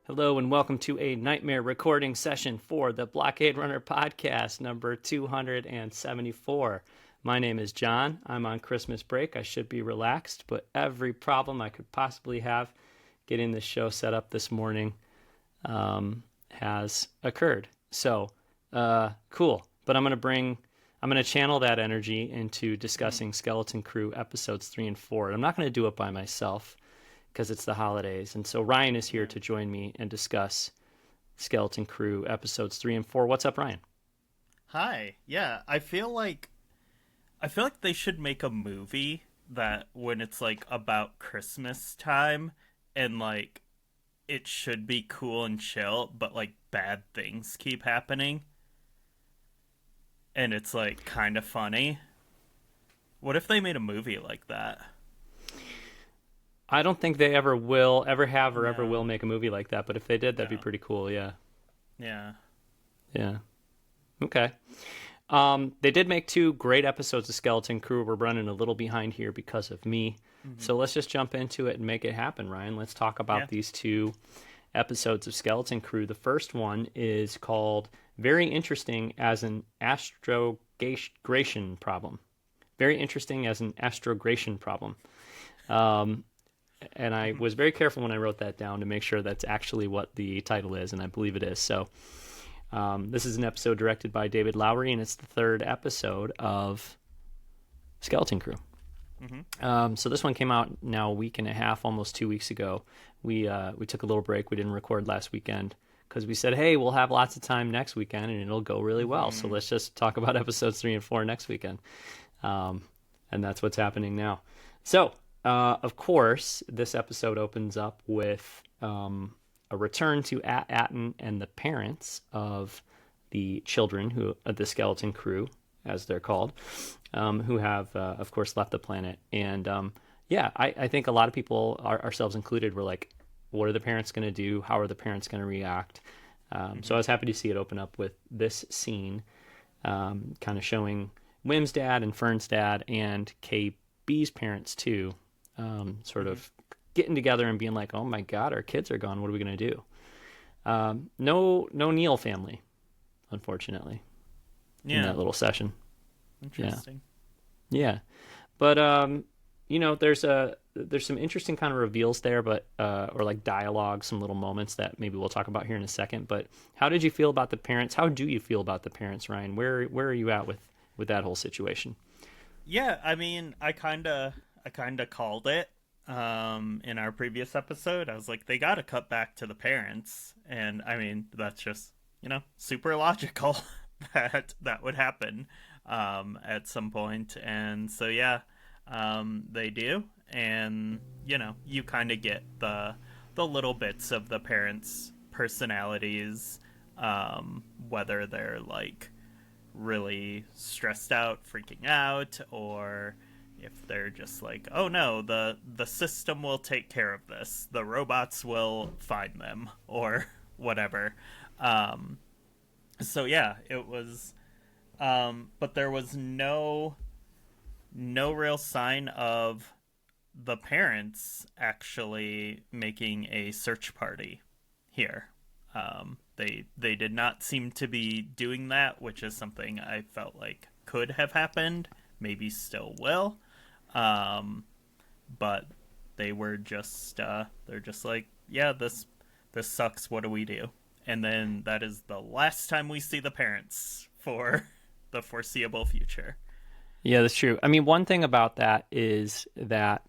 Hello and welcome to a nightmare recording session for the Blockade Runner podcast number 274. My name is John. I'm on Christmas break. I should be relaxed, but every problem I could possibly have getting this show set up this morning has occurred. So, cool. But I'm going to channel that energy into discussing Skeleton Crew episodes 3 and 4. I'm not going to do it by myself, because it's the holidays. And so Ryan is here to join me and discuss Skeleton Crew episodes 3 and 4. What's up, Ryan? Hi. Yeah, I feel like they should make a movie that when it's like about Christmas time and like it should be cool and chill, but like bad things keep happening. And it's like kind of funny. What if they made a movie like that? I don't think they ever will make a movie like that, but if they did, that'd be pretty cool, yeah. Yeah. Yeah. Okay. They did make 2 great episodes of Skeleton Crew. We're running a little behind here because of me. Mm-hmm. So let's just jump into it and make it happen, Ryan. Let's talk about these 2 episodes of Skeleton Crew. The first one is called Very Interesting as an Astrogation Problem. Very interesting as an astrogation problem. And I was very careful when I wrote that down to make sure that's actually what the title is, and I believe it is. So this is an episode directed by David Lowery, and it's the 3rd episode of Skeleton Crew. Mm-hmm. So this one came out now a week and a half, almost 2 weeks ago. We took a little break. We didn't record last weekend because we said, hey, we'll have lots of time next weekend, and it'll go really well. So let's just talk about episodes 3 and 4 next weekend. And that's what's happening now. So... of course, this episode opens up with a return to Atten and the parents of the children, the Skeleton Crew, as they're called, who have, of course, left the planet. And I think a lot of people, ourselves included, were like, what are the parents going to do? How are the parents going to react? So I was happy to see it open up with this scene, kind of showing Wim's dad and Fern's dad and KB's parents, too. Sort of getting together and being like, oh my God, our kids are gone. What are we going to do? No Neil family, unfortunately, in that little session. Interesting. Yeah. But, there's some interesting kind of reveals there, but, or like dialogue, some little moments that maybe we'll talk about here in a second. But how did you feel about the parents? How do you feel about the parents, Ryan? Where are you at with that whole situation? Yeah. I mean, I kind of called it in our previous episode. I was like, they got to cut back to the parents. And I mean, that's just, super logical that would happen at some point. And so, they do. And, you kind of get the little bits of the parents' personalities, whether they're like really stressed out, freaking out, or if they're just like, oh no, the system will take care of this, the robots will find them, or whatever. It was, but there was no real sign of the parents actually making a search party here. They did not seem to be doing that, which is something I felt like could have happened, maybe still will. But they were just, they're just like, yeah, this sucks. What do we do? And then that is the last time we see the parents for the foreseeable future. Yeah, that's true. I mean, one thing about that is that,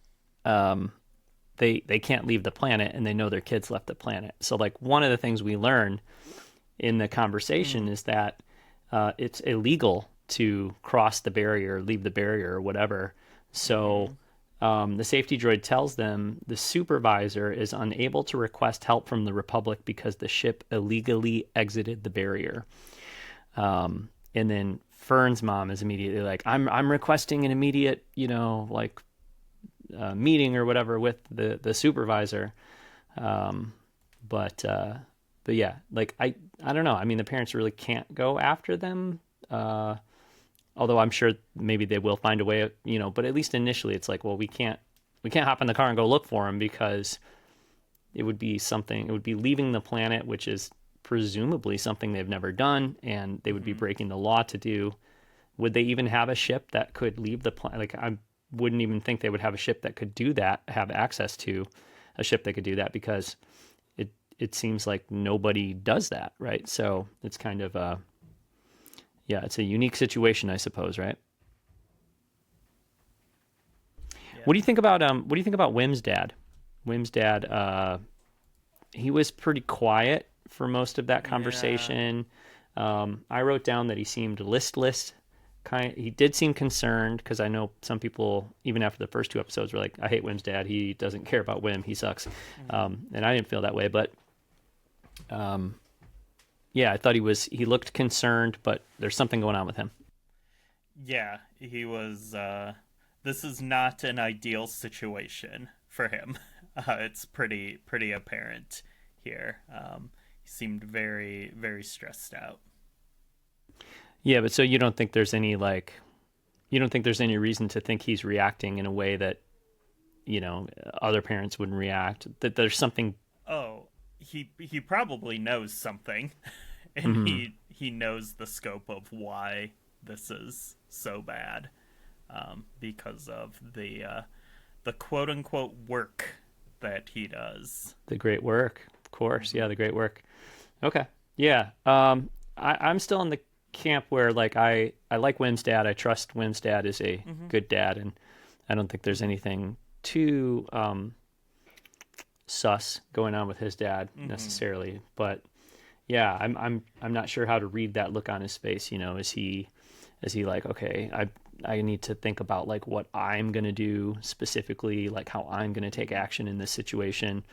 they can't leave the planet and they know their kids left the planet. So like one of the things we learn in the conversation is that, it's illegal to cross the barrier, leave the barrier or whatever. So the safety droid tells them the supervisor is unable to request help from the Republic because the ship illegally exited the barrier. And then Fern's mom is immediately like, I'm requesting an immediate, meeting or whatever with the supervisor. But yeah, like, I don't know. I mean, the parents really can't go after them. Although I'm sure maybe they will find a way, but at least initially it's like, well, we can't hop in the car and go look for him because it would be something. It would be leaving the planet, which is presumably something they've never done, and they would be breaking the law to do. Would they even have a ship that could leave the planet? Like, I wouldn't even think they would have a ship that could do that, have access to a ship that could do that, because it seems like nobody does that, right? So it's kind of yeah, it's a unique situation, I suppose, right? What do you Yeah. think about Wim's dad? Wim's dad, he was pretty quiet for most of that Yeah. conversation. I wrote down that he seemed listless. He did seem concerned, because I know some people, even after the first two episodes, were like, "I hate Wim's dad. He doesn't care about Wim. He sucks." Mhm. And I didn't feel that way, but yeah, I thought he looked concerned, but there's something going on with him. Yeah, he was. This is not an ideal situation for him. It's pretty apparent here. He seemed very very stressed out. Yeah, but so you don't think there's any reason to think he's reacting in a way that other parents wouldn't react. That there's something. Oh, he probably knows something, and Mhm. he knows the scope of why this is so bad, because of the quote unquote work that he does. The great work, of course. Yeah, Hmm. the great work. Okay. Yeah. I'm still in the camp where, like, I like Wim's dad. I trust Wim's dad is a Hmm. good dad, and I don't think there's anything too sus going on with his dad Hmm. necessarily. But yeah, I'm not sure how to read that look on his face. Is he like, okay, I need to think about, like, what I'm gonna do specifically, like how I'm gonna take Hmm. action in this situation,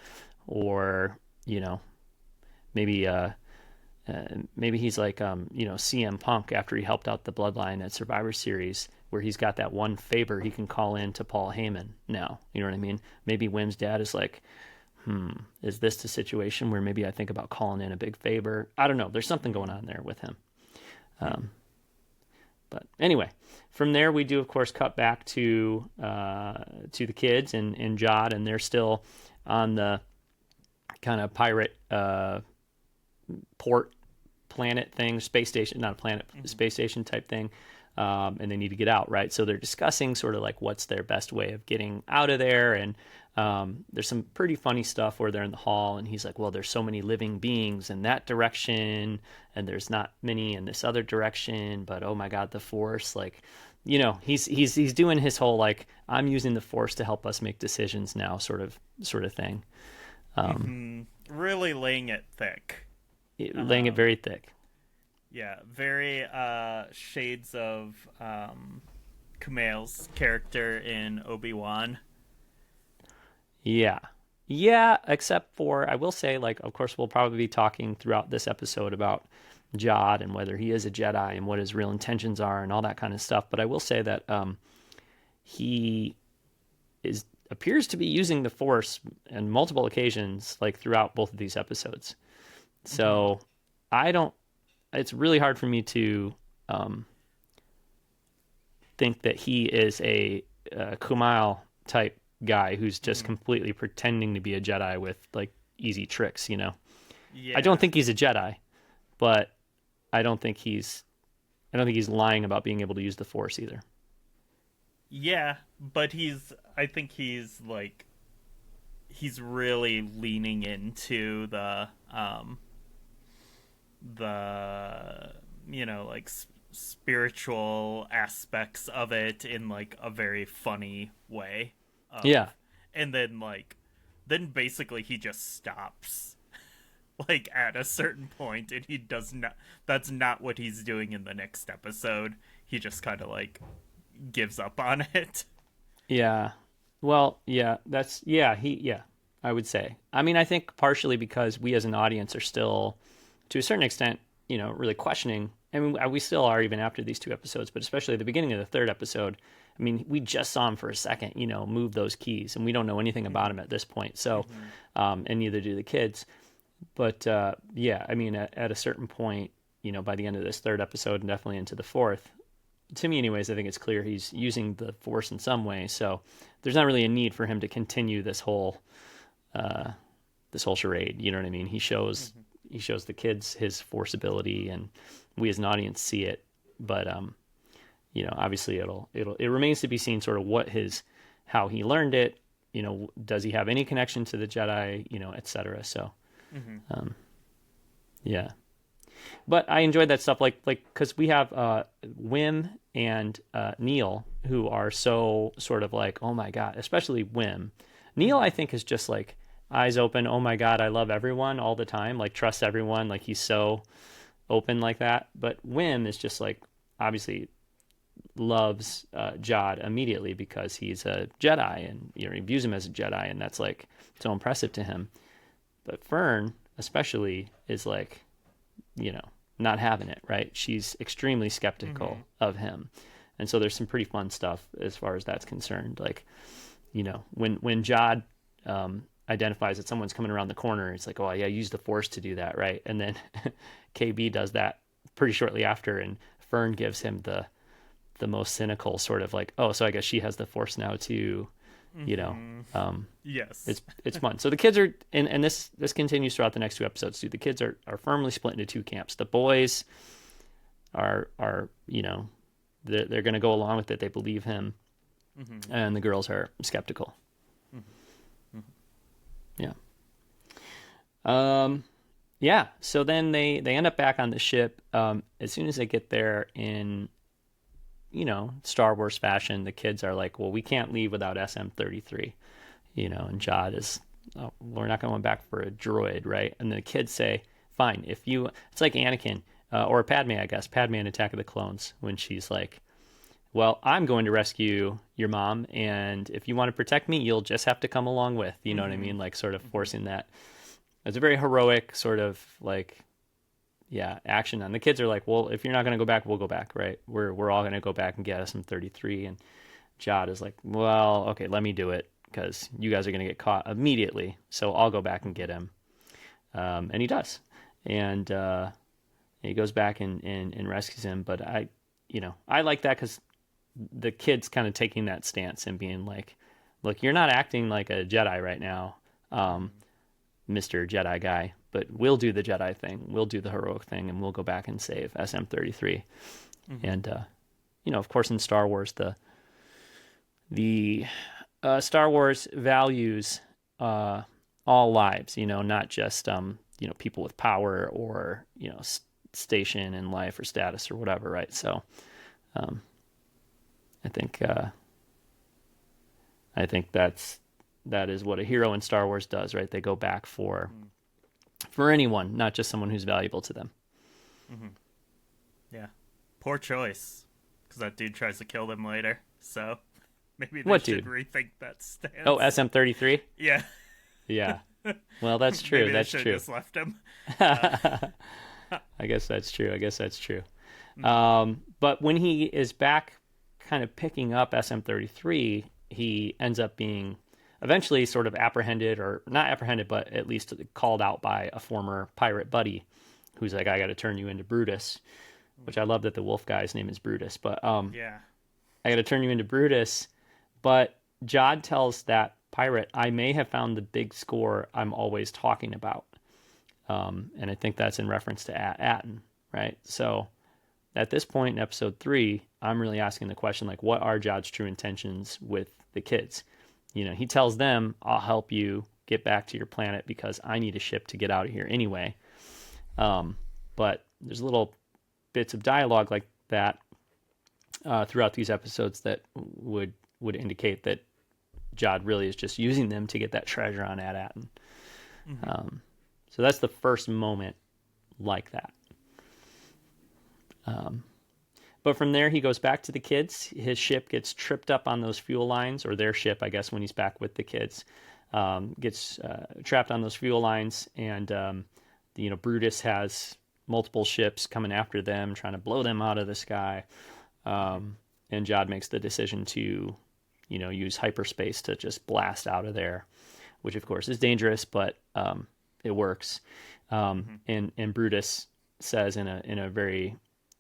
or you know maybe maybe he's like CM Punk after he helped out the Bloodline at Survivor Series, where he's got that one favor he can call in to Paul Heyman now. You know what I mean? Maybe Wim's dad is like, is this the situation where maybe I think about calling in a big favor? I don't know. There's something going Hmm. on there with him. Hmm. But anyway, from there we do of course cut back to the kids and Jod, and they're still on the kind of pirate port planet thing, space station, not a planet, Hmm. space station type thing. And they need to get out, right? So they're discussing sort of like what's their best way of getting out of there. And there's some pretty funny stuff where they're in the hall, and he's like, "Well, there's so many living beings in that direction, and there's not many in this other direction. But oh my God, the Force!" Like, he's doing his whole like, "I'm using the Force to help us make decisions now," sort of thing, Hmm. Really laying it thick. laying it Um, very thick. yeah, very shades of Kumail's character in Obi-Wan. Yeah. Yeah, except for, I will say, like, of course, we'll probably be talking throughout this episode about Jod and whether he is a Jedi and what his real intentions are and all that kind of stuff. But I will say that he is appears to be using the Force on multiple occasions, like throughout both of these episodes. Hmm. So I don't. It's really hard for me to um, think that he is a Kumail type guy who's just Hmm. completely pretending to be a Jedi with like easy tricks. I don't Yeah, think he's a Jedi, but I don't think he's I don't think he's lying about being able to use the Force either. yeah, but I think he's really leaning into the like spiritual aspects of it in like a very funny way Yeah. of and then basically he just stops like at a certain point, and he does not that's not what he's doing in the next episode. He just kind of like gives up on it. Yeah. Well, yeah, yeah, I would say. I mean, I think partially because we as an audience are still, to a certain extent, really questioning. I mean, we still are even after these two episodes, but especially at the beginning of the third episode. I mean, we just saw him for a second, move those keys, and we don't know anything about him Hmm. at this point. So, Hmm. and neither do the kids. But yeah, I mean, at a certain point, by the end of this third episode and definitely into the fourth, to me anyways, I think it's clear he's using the Force in some way. So there's not really a need for him to continue uh, this whole charade. You know what I mean? He shows the kids his force ability, and we as an audience see it. But obviously it remains to be seen sort of how he learned it. Does he have any connection to the Jedi? Etc. So, yeah. But I enjoyed that stuff, like because we have Wim and Neil, who are so sort of like, oh my god, especially Wim. Neil, I think, is just like eyes open. Oh my god, I love everyone all the time. Like trust everyone. Like he's so open like that. But Wim is just like obviously loves Jod immediately because he's a Jedi, and he views him as a Jedi, and that's like so impressive to him. But Fern, especially, is like, not having it, right? She's extremely skeptical of him. And so there's some pretty fun stuff as far as that's concerned. Like, when Jod identifies that someone's coming around the corner, it's like, oh yeah, use the Force to do that, right? And then KB does that pretty shortly after, and Fern gives him the most cynical sort of like, oh, so I guess she has the Force now too. Yes, it's fun. So the kids are, and this continues throughout the next two episodes too. The kids are firmly split into two camps. The boys are they're going to go along with it. They believe him, and the girls are skeptical. Yeah. Yeah. So then they end up back on the ship. As soon as they get there in Star Wars fashion, the kids are like, well, we can't leave without SM-33, and Jod is, oh, we're not going back for a droid, right? And the kids say, fine, it's like Anakin, or Padme, I guess, Padme in Attack of the Clones, when she's like, well, I'm going to rescue your mom, and if you want to protect me, you'll just have to come along with, you know what I mean? Like sort of forcing that. It's a very heroic sort of like, action. And the kids are like, well, if you're not going to go back, we'll go back, right? We're all going to go back and get us some 33. And Jod is like, well, okay, let me do it because you guys are going to get caught immediately. So I'll go back and get him. And he does. And he goes back and rescues him. But I like that because the kid's kind of taking that stance and being like, look, you're not acting like a Jedi right now, Mr. Jedi guy. But we'll do the Jedi thing. We'll do the heroic thing, and we'll go back and save SM-33. And of course, in Star Wars, the Star Wars values all lives. Not just people with power or station in life or status or whatever, right? So, I think that is what a hero in Star Wars does, right? They go back for anyone, not just someone who's valuable to them. Yeah. Poor choice, because that dude tries to kill them later. So maybe they What should dude? rethink that stance. Oh, SM-33? Yeah. Yeah. Well, that's true. Maybe That's they should true. have just left him. I guess that's true. But when he is back kind of picking up SM-33, he ends up being eventually sort of apprehended, or not apprehended, but at least called out by a former pirate buddy who's like, I got to turn you into Brutus, which I love that the wolf guy's name is Brutus. But Yeah. I got to turn you into Brutus. But Jod tells that pirate, I may have found the big score I'm always talking about. And I think that's in reference to Atten, right? So at this point in episode 3, I'm really asking the question, like, what are Jod's true intentions with the kids? He tells them, I'll help you get back to your planet because I need a ship to get out of here anyway. But there's little bits of dialogue like that throughout these episodes that would indicate that Jod really is just using them to get that treasure on Atten. So that's the first moment like that. But from there, he goes back to the kids. His ship gets tripped up on those fuel lines, or their ship, I guess, when he's back with the kids, gets trapped on those fuel lines. And, Brutus has multiple ships coming after them, trying to blow them out of the sky. And Jod makes the decision to, use hyperspace to just blast out of there, which, of course, is dangerous, but it works. And Brutus says in a very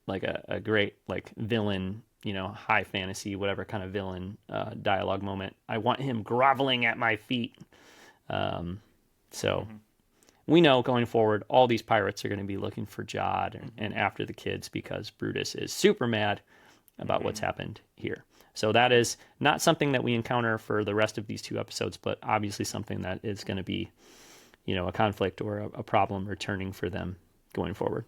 like a great like villain, high fantasy, whatever kind of villain dialogue moment, I want him groveling at my feet. So So we know going forward, all these pirates are going to be looking for Jod and after the kids because Brutus is super mad about what's happened here. So that is not something that we encounter for the rest of these 2 episodes, but obviously something that is going to be, a conflict or a problem returning for them going forward.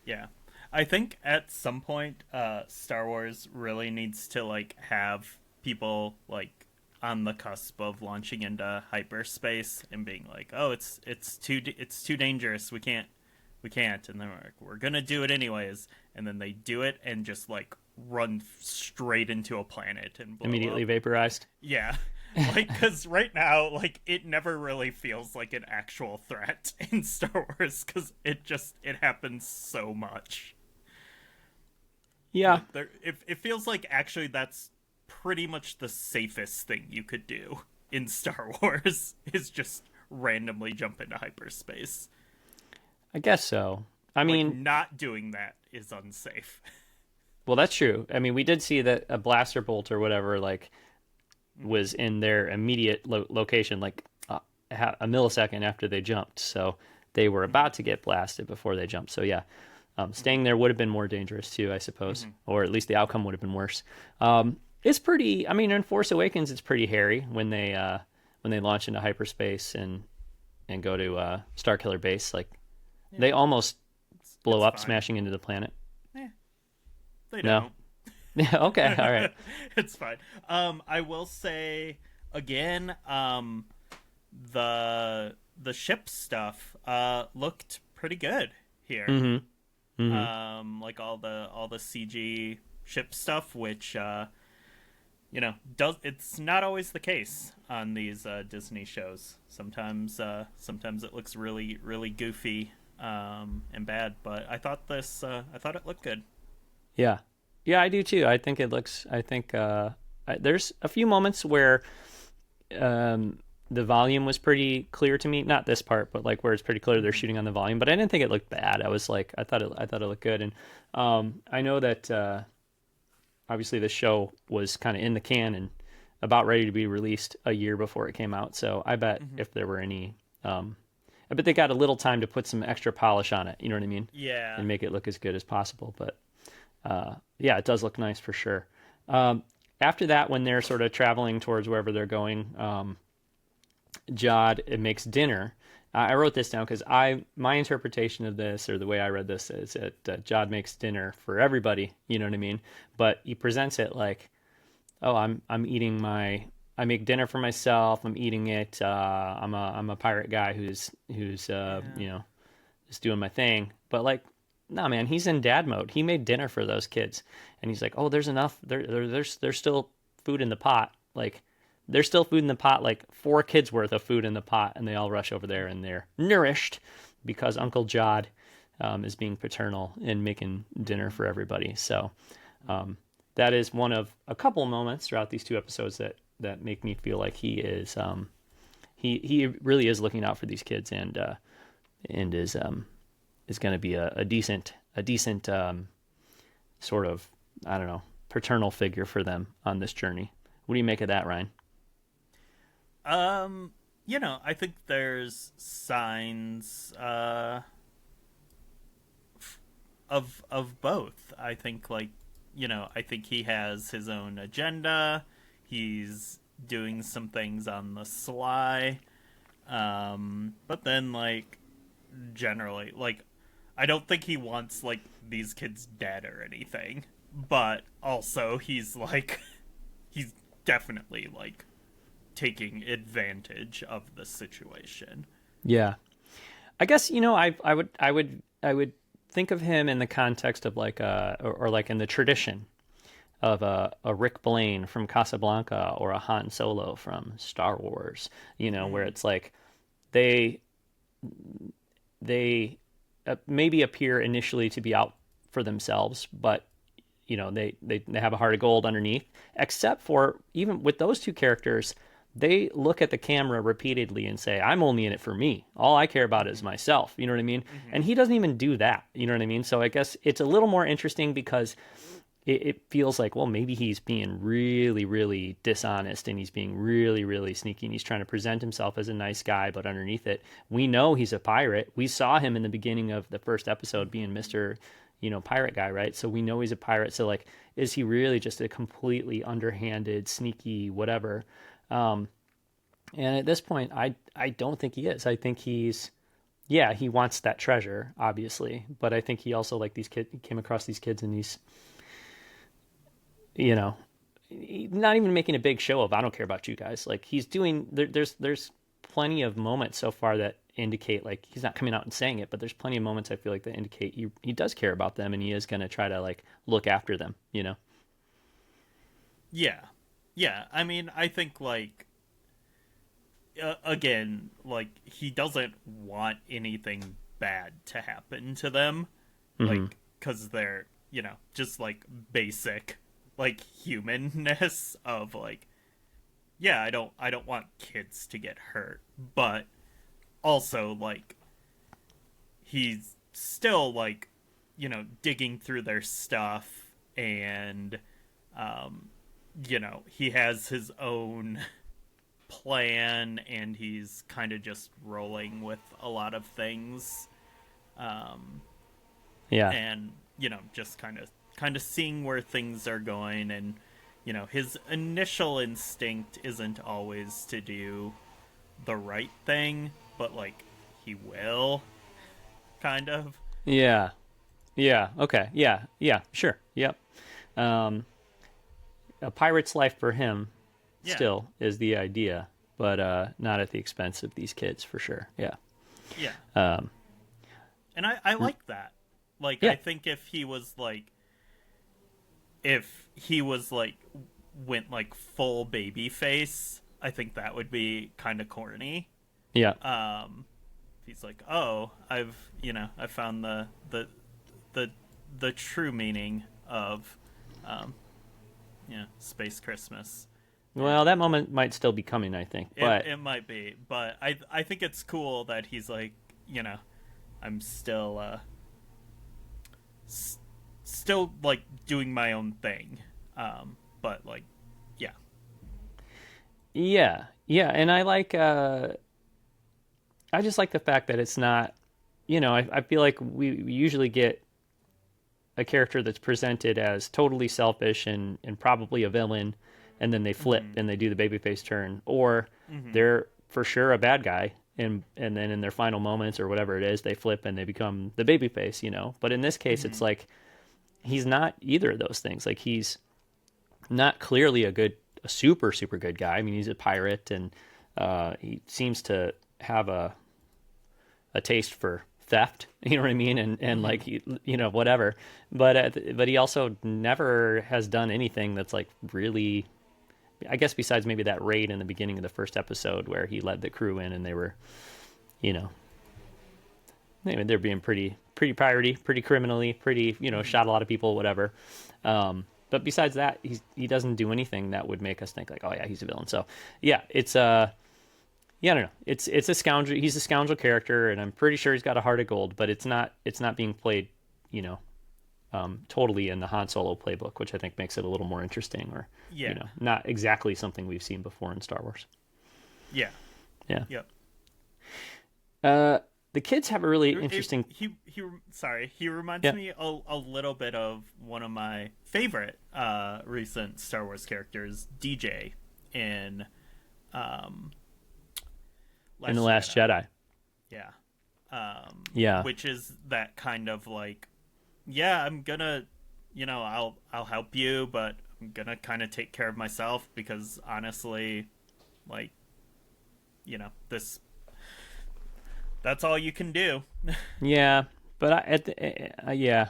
Yeah. I think at some point, Star Wars really needs to like have people like on the cusp of launching into hyperspace and being like, "Oh, it's too dangerous. We can't," and then we're gonna do it anyways, and then they do it and just like run straight into a planet and blow Immediately up. vaporized. Yeah. Like, because right now, like, it never really feels like an actual threat in Star Wars, because it happens so much. Yeah. Like, it feels like actually that's pretty much the safest thing you could do in Star Wars, is just randomly jump into hyperspace. I guess so. I mean, like, not doing that is unsafe. well, that's true. I mean, we did see that a blaster bolt or whatever, like, was in their immediate location, like a millisecond after they jumped. So they were about to get blasted before they jumped. So yeah, staying there would have been more dangerous too, I suppose, or at least the outcome would have been worse. It's pretty. I mean, in Force Awakens, it's pretty hairy when they launch into hyperspace and go to Starkiller Base. Like they almost blow up, fine. smashing into the planet. They No. don't. Yeah. Okay. All right. It's fine. I will say again, the ship stuff looked pretty good here. Like all the CG ship stuff, which it's not always the case on these Disney shows. Sometimes it looks really really goofy and bad, but I thought it looked good. Yeah. Yeah, I do too. I think there's a few moments where the volume was pretty clear to me. Not this part, but like where it's pretty clear they're shooting on the volume. But I didn't think it looked bad. I thought it looked good. And I know that obviously the show was kind of in the can and about ready to be released a year before it came out. So I bet if there were any, I bet they got a little time to put some extra polish on it. You know what I mean? Yeah. And make it look as good as possible. But yeah, it does look nice for sure. After that, when they're sort of traveling towards wherever they're going, Jod makes dinner. I wrote this down because my interpretation of this, or the way I read this, is that Jod makes dinner for everybody. You know what I mean? But he presents it like, "Oh, I make dinner for myself. I'm eating it. I'm a pirate guy who's just doing my thing." But like, no, man, he's in dad mode. He made dinner for those kids, and he's like, "Oh, there's enough. There's still food in the pot. Like, there's still food in the pot. Like 4 kids worth of food in the pot." And they all rush over there, and they're nourished because Uncle Jod is being paternal and making dinner for everybody. So that is one of a couple moments throughout these 2 episodes that make me feel like he is he really is looking out for these kids and is going to be a decent sort of, I don't know, paternal figure for them on this journey. What do you make of that, Ryan? I think there's signs of both. I think I think he has his own agenda. He's doing some things on the sly. But then generally, I don't think he wants these kids dead or anything, but also he's definitely taking advantage of the situation. Yeah, I guess I would think of him in the context of or in the tradition of a Rick Blaine from Casablanca or a Han Solo from Star Wars. Where it's like they maybe appear initially to be out for themselves, but they have a heart of gold underneath. Except for, even with those 2 characters, they look at the camera repeatedly and say, "I'm only in it for me. All I care about is myself." You know what I mean? And he doesn't even do that. You know what I mean? So I guess it's a little more interesting because it feels like, well, maybe he's being really, really dishonest and he's being really, really sneaky and he's trying to present himself as a nice guy, but underneath it, we know he's a pirate. We saw him in the beginning of the first episode being Mr. Pirate guy, right? So we know he's a pirate. So like, is he really just a completely underhanded, sneaky, whatever? And at this point, I don't think he is. I think yeah, he wants that treasure, obviously, but I think he also like these kids, he came across these kids and he's, you know, not even making a big show of, I don't care about you guys. Like he's doing, there's plenty of moments so far that indicate, like, he's not coming out and saying it, but there's plenty of moments I feel like that indicate he does care about them and he is going to try to like look after them, Yeah. Yeah. I mean, I think like again, like he doesn't want anything bad to happen to them, Mm-hmm. like because they're just like basic like humanness of like yeah, I don't want kids to get hurt, but also like he's still like digging through their stuff and he has his own plan and he's kind of just rolling with a lot of things Yeah. and just kind of seeing where things are going and his initial instinct isn't always to do the right thing, but like he will kind of. Yeah. Yeah. Okay. Yeah. Yeah. Sure. Yep. Um, a pirate's life for him Yeah. still is the idea, but not at the expense of these kids for sure. Yeah. Yeah. Um, And I like that. Like yeah. I think if he was like went like full baby face, I think that would be kind of corny. Yeah. He's like, "Oh, I found the true meaning of Space Christmas." Well, that moment might still be coming, I think, but It might be, but I think it's cool that he's like, I'm still like doing my own thing. But like, yeah. yeah. Yeah. And I just like the fact that it's not, I feel like we usually get a character that's presented as totally selfish and probably a villain, and then they flip Mm-hmm. and they do the babyface turn, or Mm-hmm. they're for sure a bad guy, and then in their final moments or whatever it is, they flip and they become the babyface. But in this case, Mm-hmm. it's like he's not either of those things. Like he's not clearly a super super good guy. I mean, he's a pirate, and he seems to have a taste for theft, you know what I mean, and like whatever, but he also never has done anything that's like really, I guess, besides maybe that raid in the beginning of the first episode where he led the crew in and they were, you know they're being pretty piratey, pretty criminally, pretty, shot a lot of people, whatever. But besides that, he doesn't do anything that would make us think like, oh yeah, he's a villain. So yeah, it's yeah, I don't know. It's a scoundrel. He's a scoundrel character, and I'm pretty sure he's got a heart of gold. But it's not being played, totally in the Han Solo playbook, which I think makes it a little more interesting, or Yeah. not exactly something we've seen before in Star Wars. Yeah. Yeah. Yep. The kids have a really interesting. He reminds Yeah. me a little bit of one of my favorite recent Star Wars characters, DJ, in In The Last Jedi. Yeah. Yeah. Which is that kind of like, yeah, I'm gonna, I'll help you, but I'm gonna kind of take care of myself because honestly, like, this, that's all you can do. Yeah, but yeah,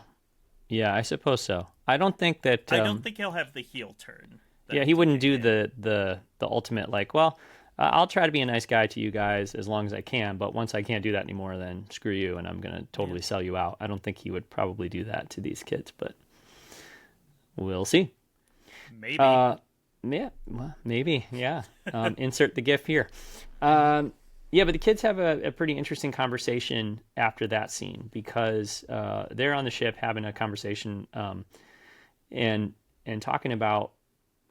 I suppose so. I don't think that. I don't think he'll have the heel turn. that Yeah, he wouldn't do TJ did. the ultimate, like, well, I'll try to be a nice guy to you guys as long as I can, but once I can't do that anymore, then screw you, and I'm gonna totally sell you out. I don't think he would probably do that to these kids, but we'll see. Maybe. Yeah, well, maybe. Yeah. Insert the GIF here. Yeah, but the kids have a pretty interesting conversation after that scene because they're on the ship having a conversation. and talking about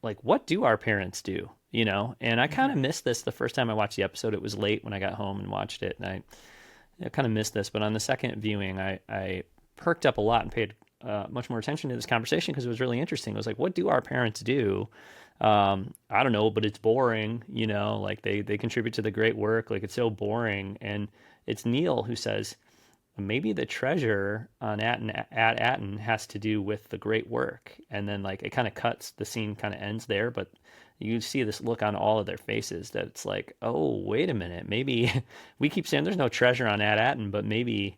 like, what do our parents do, you know? And I kind of Hmm. missed this the first time I watched the episode. It was late when I got home and watched it, and I kind of missed this. But on the second viewing, I perked up a lot and paid much more attention to this conversation because it was really interesting. It was like, what do our parents do? I don't know, but it's boring, you know, like they contribute to the great work. Like it's so boring. And it's Neil who says, maybe the treasure on Atten has to do with the great work. And then like it kind of cuts, the scene kind of ends there, but you see this look on all of their faces that it's like, oh, wait a minute, maybe we keep saying there's no treasure on Atten, but maybe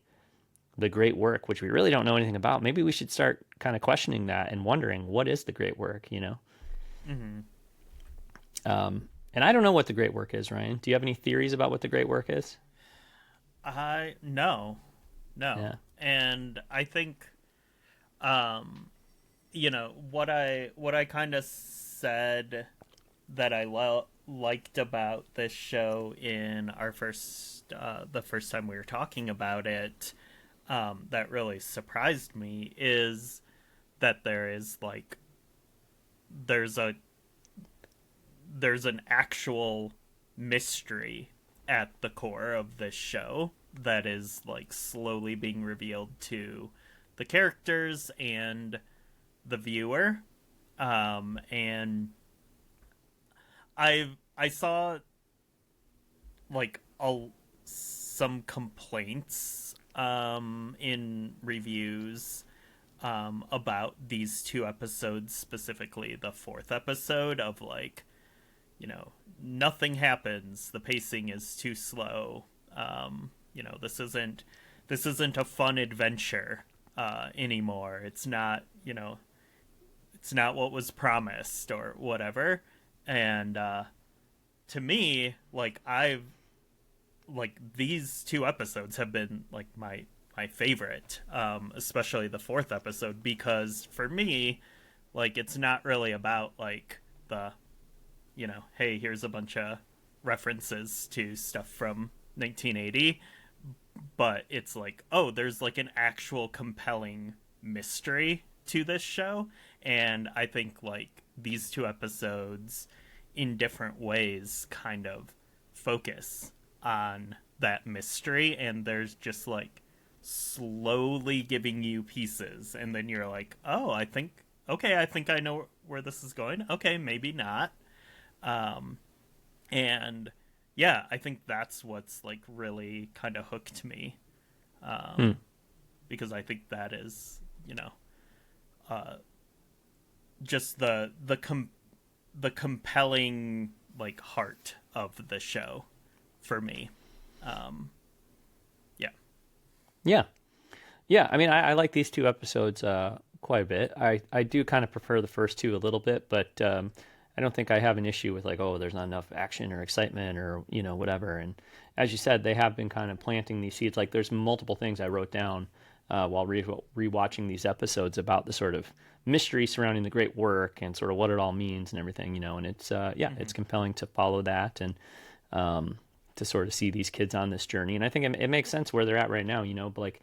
the great work, which we really don't know anything about, maybe we should start kind of questioning that and wondering what is the great work, you know? Hmm. And I don't know what the great work is, Ryan. Do you have any theories about what the great work is? I no, no, Yeah. and I think you know what I kind of said that I liked about this show in our first the first time we were talking about it, that really surprised me is that there's a there's an actual mystery at the core of this show that is like slowly being revealed to the characters and the viewer. And I saw like some complaints in reviews about these two episodes, specifically the fourth episode, of like, you know, nothing happens, the pacing is too slow. You know, this isn't a fun adventure anymore. It's not, you know, it's not what was promised or whatever. And to me, like these two episodes have been like my favorite, especially the fourth episode, because for me, like it's not really about like the, you know, hey, here's a bunch of references to stuff from 1980, but it's like, oh, there's like an actual compelling mystery to this show. And I think like these two episodes, in different ways, kind of focus on that mystery. And there's just like slowly giving you pieces. And then you're like, oh, okay, I think I know where this is going. Okay, maybe not. Um, and yeah, I think that's what's like really kind of hooked me, Hmm. because I think that is, you know, uh, just the compelling like heart of the show for me. Um, yeah. Yeah. Yeah. I mean, I like these two episodes quite a bit. I do kind of prefer the first two a little bit, but I don't think I have an issue with like, oh, there's not enough action or excitement or, you know, whatever. And as you said, they have been kind of planting these seeds. Like there's multiple things I wrote down while rewatching these episodes about the sort of mystery surrounding the great work and sort of what it all means and everything, you know. And it's, yeah, Mm-hmm. it's compelling to follow that and to sort of see these kids on this journey. And I think it makes sense where they're at right now, you know, but like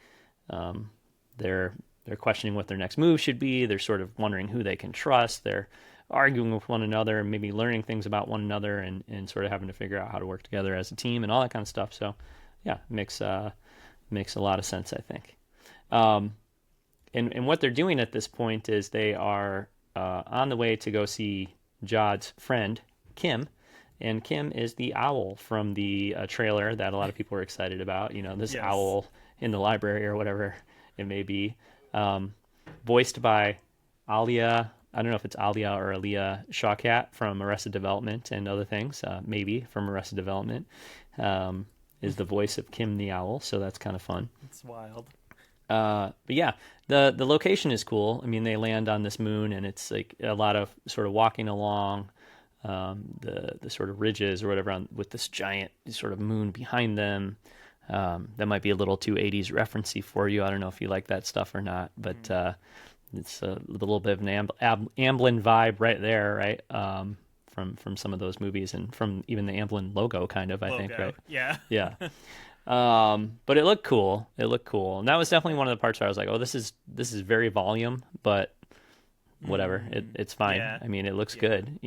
um, they're they're questioning what their next move should be. They're sort of wondering who they can trust. They're arguing with one another and maybe learning things about one another and sort of having to figure out how to work together as a team and all that kind of stuff. So yeah, makes a lot of sense, I think. Um, and what they're doing at this point is they are on the way to go see Jod's friend Kim, and Kim is the owl from the trailer that a lot of people are excited about. You know, this Yes. owl in the library or whatever it may be, um, voiced by Alia. I don't know if it's Alia or Alia Shawkat from Arrested Development and other things. Maybe from Arrested Development is the voice of Kim the owl, so that's kind of fun. It's wild. But yeah, the location is cool. I mean, they land on this moon, and it's like a lot of sort of walking along the sort of ridges or whatever with this giant sort of moon behind them. That might be a little too 80s referencey for you. I don't know if you like that stuff or not, but Mm. it's a little bit of an Amblin vibe right there, right? From some of those movies and from even the Amblin logo, kind of, I think, Logo. right? Yeah. Yeah. But it looked cool. It looked cool, and that was definitely one of the parts where I was like, "Oh, this is very volume, but whatever. It's fine. Yeah. I mean, it looks Yeah. good.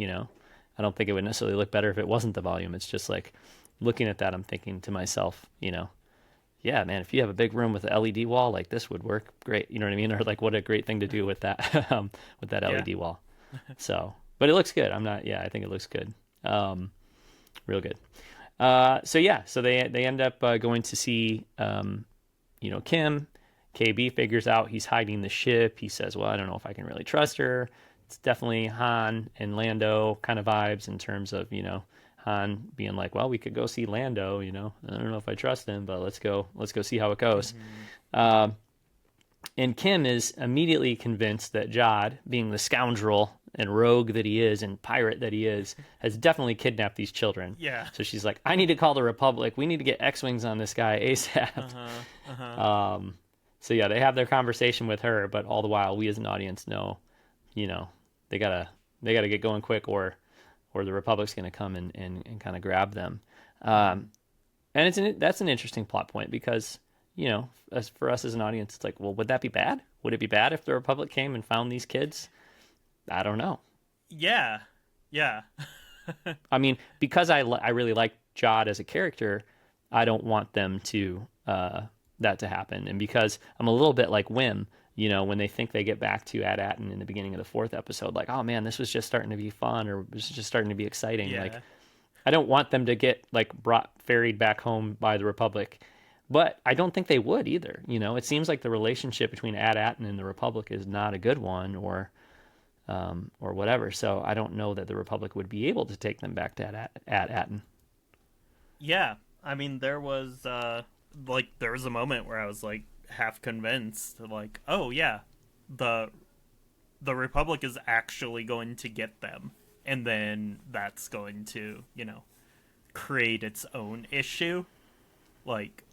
I don't think it would necessarily look better if it wasn't the volume. It's just like looking at that, I'm thinking to myself, yeah, man, if you have a big room with an LED wall, like this would work great. You know what I mean? Or like, what a great thing to do with that, with that Yeah. LED wall. So, but it looks good. I think it looks good. Real good. So they end up going to see, Kim. KB figures out he's hiding the ship. He says, well, I don't know if I can really trust her. It's definitely Han and Lando kind of vibes in terms of, Han being like, well, we could go see Lando, I don't know if I trust him, but let's go see how it goes. And Kim is immediately convinced that Jod, being the scoundrel and rogue that he is and pirate that he is, has definitely kidnapped these children. Yeah. So she's like, I need to call the Republic. We need to get X-Wings on this guy ASAP. So yeah, they have their conversation with her, but all the while we as an audience know, they gotta get going quick or the Republic's gonna come and kind of grab them. And that's an interesting plot point because, as for us as an audience, it's like, well, would that be bad? Would it be bad if the Republic came and found these kids? I don't know. Yeah. I mean, because I really like Jod as a character, I don't want them to that to happen. And because I'm a little bit like Wim, when they think they get back to At-Atten in the beginning of the 4th episode, like, oh man, this was just starting to be fun, or it was just starting to be exciting. Yeah. Like, I don't want them to get like ferried back home by the Republic, but I don't think they would either. It seems like the relationship between At-Atten and the Republic is not a good one, or whatever. So I don't know that the Republic would be able to take them back to At-Atten. Yeah. I mean, there was a moment where I was like half convinced, like, oh yeah, the Republic is actually going to get them, and then that's going to, create its own issue. Like,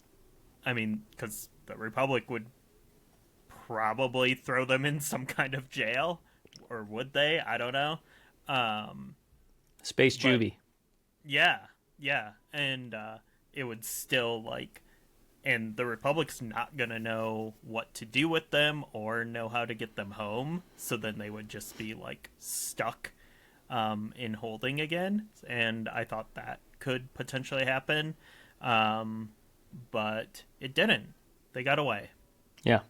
I mean, because the Republic would probably throw them in some kind of jail, or would they? I don't know. Space Juvie. Yeah, and it would still and the Republic's not gonna know what to do with them or know how to get them home, so then they would just be stuck in holding again. And I thought that could potentially happen, but it didn't. They got away. Yeah.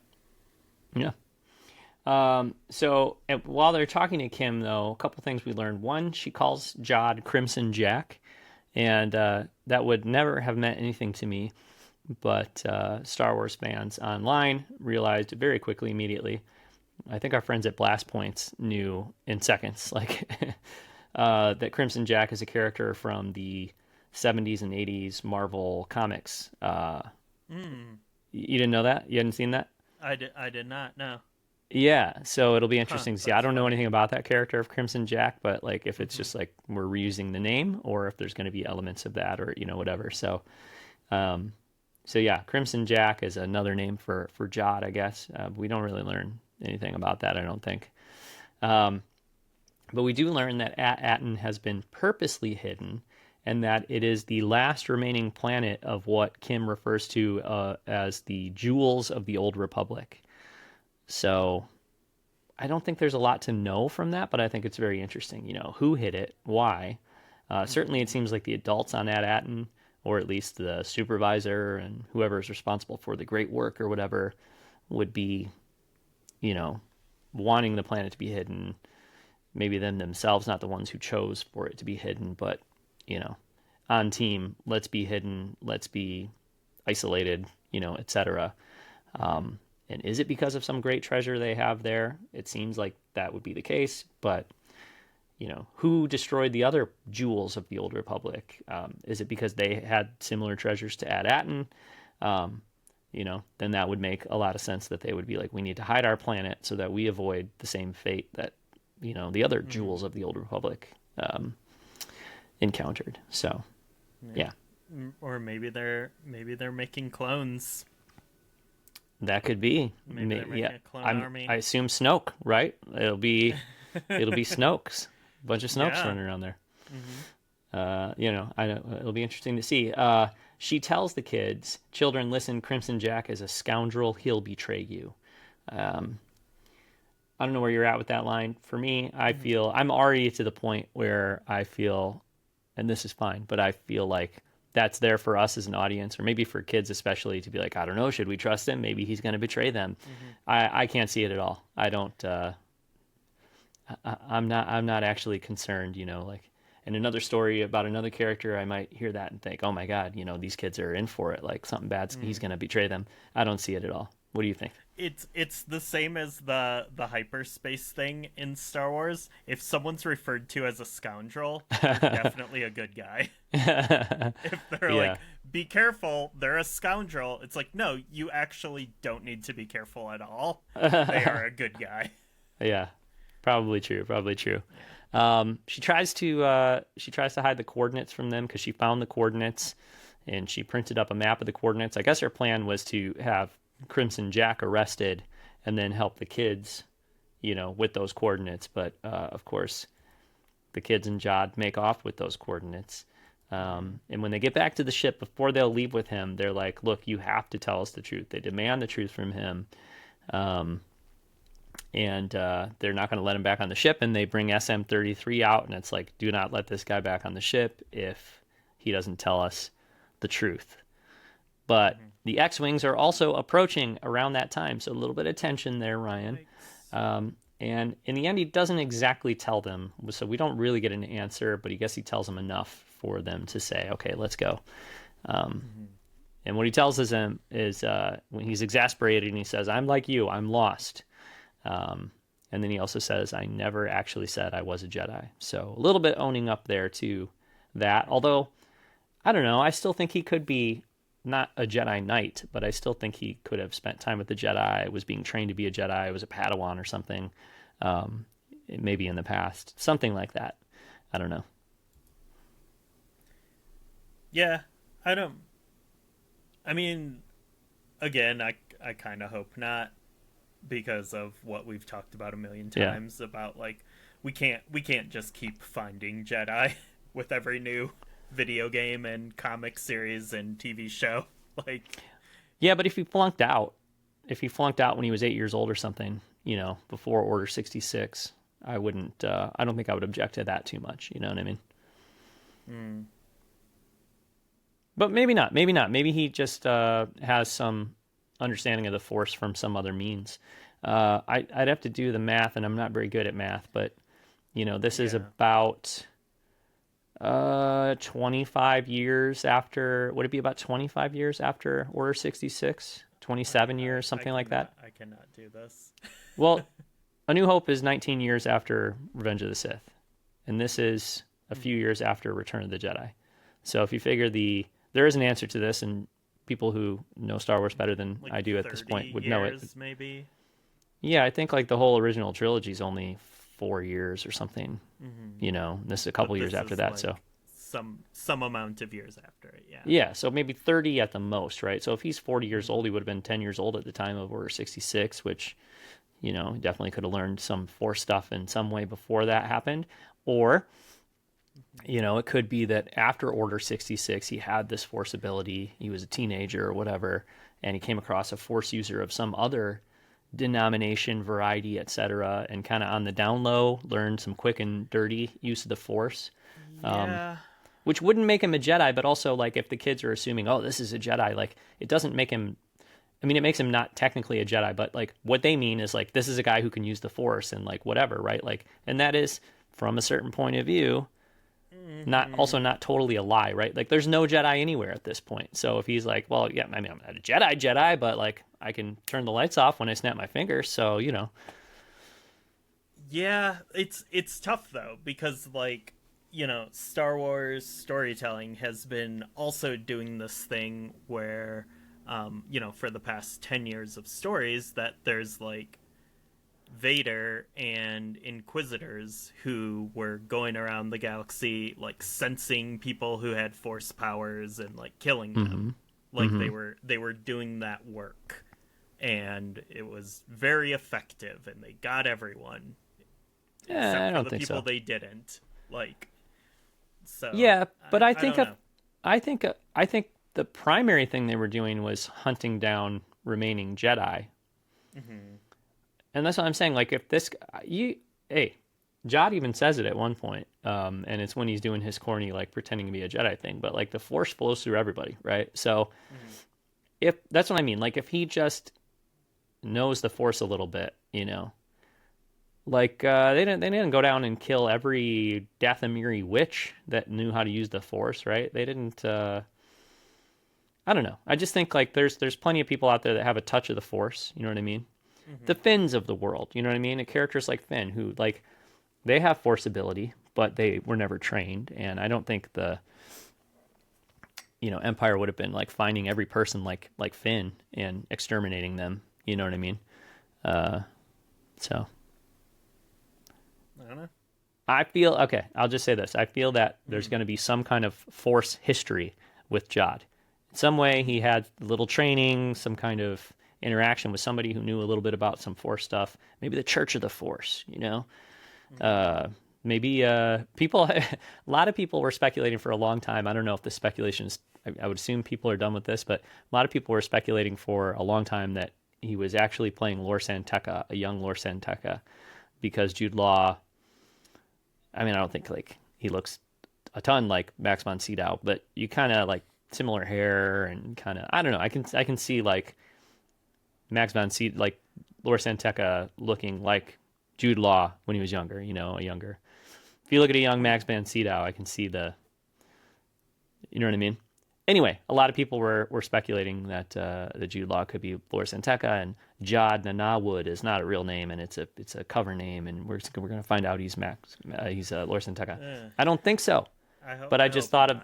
So while they're talking to Kim, though, a couple things we learned. One, she calls Jod Crimson Jack, and that would never have meant anything to me, but Star Wars fans online realized very quickly, immediately. I think our friends at Blast Points knew in seconds, that Crimson Jack is a character from the 70s and 80s Marvel comics. You didn't know that? You hadn't seen that? I did not know. Yeah, so it'll be interesting to see. I don't know funny. anything about that character of Crimson Jack, but if it's just we're reusing the name, or if there's going to be elements of that, or whatever. So yeah, Crimson Jack is another name for Jod, I guess. We don't really learn anything about that, I don't think. But we do learn that At-Atten has been purposely hidden, and that it is the last remaining planet of what Kim refers to as the jewels of the Old Republic. So I don't think there's a lot to know from that, but I think it's very interesting. Who hit it, why. Certainly it seems like the adults on At-Atten, or at least the supervisor and whoever is responsible for the great work or whatever, would be, wanting the planet to be hidden. Maybe them themselves, not the ones who chose for it to be hidden, but, on team, let's be hidden, let's be isolated, etc. And is it because of some great treasure they have there? It seems like that would be the case, but, who destroyed the other jewels of the Old Republic? Is it because they had similar treasures to At-Atten? Then that would make a lot of sense that they would be like, we need to hide our planet so that we avoid the same fate that, the other jewels of the Old Republic encountered. So, yeah. Or maybe they're making clones. That could be. Maybe they're making a clone army. I assume Snoke, right? It'll be Snokes. A bunch of Snokes running around there. I know it'll be interesting to see. She tells the kids, "Children, listen. Crimson Jack is a scoundrel. He'll betray you." I don't know where you're at with that line. For me, I feel I'm already to the point where I feel, and this is fine, but I feel like that's there for us as an audience, or maybe for kids especially, to be like, I don't know, should we trust him? Maybe he's going to betray them. Mm-hmm. I can't see it at all. I don't. I'm not actually concerned. Like in another story about another character, I might hear that and think, oh my God, these kids are in for it. Like something bad's he's going to betray them. I don't see it at all. What do you think? It's the same as the hyperspace thing in Star Wars. If someone's referred to as a scoundrel, they're definitely a good guy. If they're Yeah. like, be careful, they're a scoundrel, it's like, no, you actually don't need to be careful at all. They are a good guy. Yeah, probably true. Probably true. She tries to hide the coordinates from them because she found the coordinates, and she printed up a map of the coordinates. I guess her plan was to have Crimson Jack arrested and then help the kids, with those coordinates. But of course, the kids and Jod make off with those coordinates. And when they get back to the ship, before they'll leave with him, they're like, look, you have to tell us the truth. They demand the truth from him. And they're not going to let him back on the ship. And they bring SM-33 out, and it's like, do not let this guy back on the ship if he doesn't tell us the truth. But the X-Wings are also approaching around that time, so a little bit of tension there, Ryan. And in the end, he doesn't exactly tell them, so we don't really get an answer, but I guess he tells them enough for them to say, okay, let's go. And what he tells them is when he's exasperated, and he says, I'm like you, I'm lost. And then he also says, I never actually said I was a Jedi. So a little bit owning up there to that, although, I don't know, I still think he could be not a Jedi Knight, but I still think he could have spent time with the Jedi, was being trained to be a Jedi, was a Padawan or something, maybe in the past. Something like that. I don't know. Yeah, I mean, again, I kind of hope not, because of what we've talked about a million times about, like, we can't just keep finding Jedi with every new video game and comic series and TV show. Like, yeah, but if he flunked out when he was 8 years old or something, before Order 66, I wouldn't. I don't think I would object to that too much. You know what I mean? But maybe not. Maybe he just has some understanding of the Force from some other means. I'd have to do the math, and I'm not very good at math, but this is about 25 years after. Would it be about 25 years after Order 66? 27 years, something like that? I cannot do this. Well, A New Hope is 19 years after Revenge of the Sith, and this is a few years after Return of the Jedi. So if you figure there is an answer to this, and people who know Star Wars better than Like I do at this point would know it. Maybe. Yeah, I think like the whole original trilogy is only 4 years or something. This is a couple years after that, like so some amount of years after it. Yeah. Yeah, so maybe 30 at the most, right? So if he's 40 years old, he would have been 10 years old at the time of Order 66, which, he definitely could have learned some Force stuff in some way before that happened. Or, it could be that after Order 66, he had this Force ability, he was a teenager or whatever, and he came across a Force user of some other denomination, variety, etc., and kind of on the down low learned some quick and dirty use of the Force. Yeah. Which wouldn't make him a Jedi, but also, like, if the kids are assuming, oh, this is a Jedi, like, it doesn't make him, I mean, it makes him not technically a Jedi, but, like, what they mean is, like, this is a guy who can use the Force and, like, whatever, right? Like, and that is, from a certain point of view, not totally a lie, right? Like, there's no Jedi anywhere at this point. So if he's like, well, yeah, I mean, I'm not a Jedi, but, like, I can turn the lights off when I snap my fingers, so, Yeah, it's tough, though, because, like, Star Wars storytelling has been also doing this thing where, for the past 10 years of stories, that there's, like, Vader and Inquisitors who were going around the galaxy, like, sensing people who had Force powers and, like, killing them. Like, they were doing that work. And it was very effective, and they got everyone. Yeah, I don't for the think people so. they didn't. Like, so Yeah, but I think don't know. I think the primary thing they were doing was hunting down remaining Jedi. And that's what I'm saying. Like if this, hey, Jod even says it at one point, and it's when he's doing his corny like pretending to be a Jedi thing. But like the Force flows through everybody, right? So Mm-hmm. if that's what I mean, like if he just knows the Force a little bit, like they didn't go down and kill every Dathomiri witch that knew how to use the Force, right? They didn't. I don't know. I just think like there's plenty of people out there that have a touch of the Force. You know what I mean? Mm-hmm. The Finns of the world. You know what I mean? And characters like Finn who like they have Force ability, but they were never trained. And I don't think the Empire would have been like finding every person like Finn and exterminating them. You know what I mean? Uh, so I don't know. I feel okay. I'll just say this: I feel that there's Mm-hmm. going to be some kind of Force history with Jod. In some way, he had a little training, some kind of interaction with somebody who knew a little bit about some Force stuff. Maybe the Church of the Force. Mm-hmm. Uh, maybe people. A lot of people were speculating for a long time. I don't know if the speculation is. I would assume people are done with this, but a lot of people were speculating for a long time that he was actually playing Lor San Tekka, a young Lor San Tekka, because Jude Law. I mean, I don't think like he looks a ton like Max von Sydow, but you kind of like similar hair and kind of I don't know. I can see like Max von Sydow, like Lor San Tekka looking like Jude Law when he was younger. A younger. If you look at a young Max von Sydow, I can see you know what I mean. Anyway, a lot of people were speculating that the Jude Law could be Lor San Tekka, and Jod Nanawood is not a real name, and it's a cover name, and we're gonna find out he's Lor San Tekka. Eh, I don't think so, but I I just hope thought of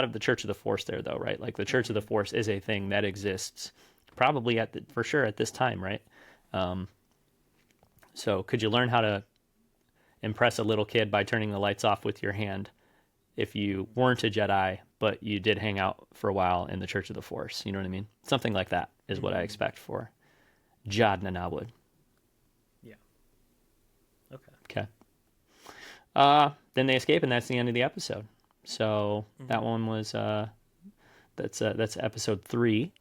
not. the Church of the Force there though, right? Like the Church of the Mm-hmm. Force is a thing that exists probably for sure at this time, right? Um, so could you learn how to impress a little kid by turning the lights off with your hand if you weren't a Jedi, but you did hang out for a while in the Church of the Force? You know what I mean? Something like that is what I Mm-hmm. expect for Jod Nanawood. Yeah. Okay. Okay. Then they escape, and that's the end of the episode. So that Mm-hmm. one was that's episode 3.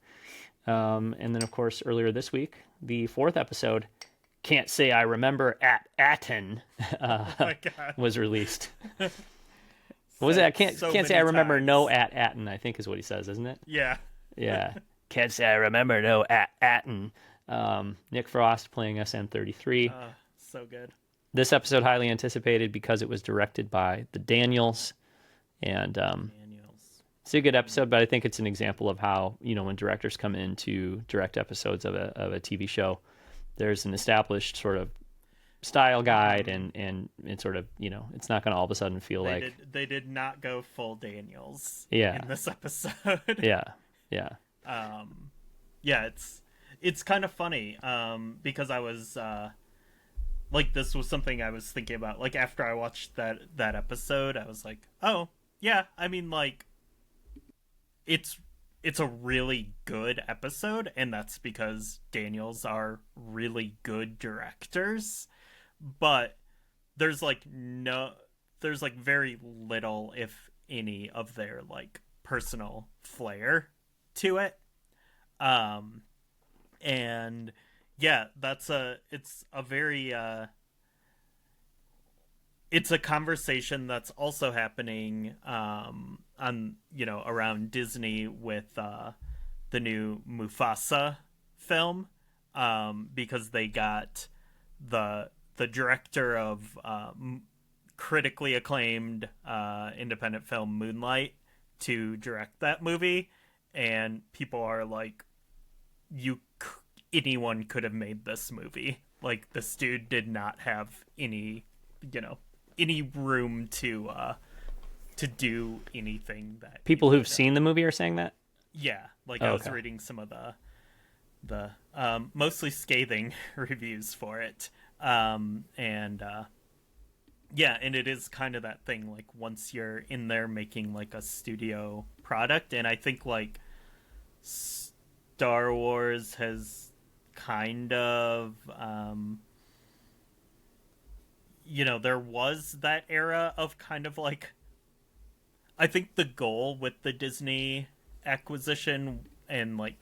And then of course earlier this week, the 4th episode, Can't Say I Remember at Aten, Oh uh, my god. was released. What was Said that? so Can't say I many remember no times. at Aten, I think is what he says, isn't it? Yeah. Yeah. Can't say I remember no at Aten. Nick Frost playing SN33. So good. This episode highly anticipated because it was directed by the Daniels, and Daniels. it's a good episode. But I think it's an example of how when directors come in to direct episodes of a TV show, there's an established sort of style guide, Mm-hmm. and sort of it's not going to all of a sudden feel like They did not go full Daniels yeah, in this episode. yeah, yeah. um yeah, it's kind of funny because I was like this was something I was thinking about like after I watched that episode. I was like, "Oh, yeah, I mean like it's it's a really good episode, and that's because Daniels are really good directors, but there's like no there's like very little if any of their like personal flair to it. um and yeah, it's a very it's a conversation that's also happening on around Disney with the new Mufasa film, because they got the director of critically acclaimed independent film Moonlight to direct that movie, and people are like, you anyone could have made this movie. Like this dude did not have you know any room to do anything that he People who've would. seen the movie are saying that. Yeah, like Oh, I was okay. reading some of the mostly scathing reviews for it, and yeah, and it is kind of that thing like once you're in there making like a studio product, and I think like Star Wars has kind of there was that era of kind of like, I think the goal with the Disney acquisition and like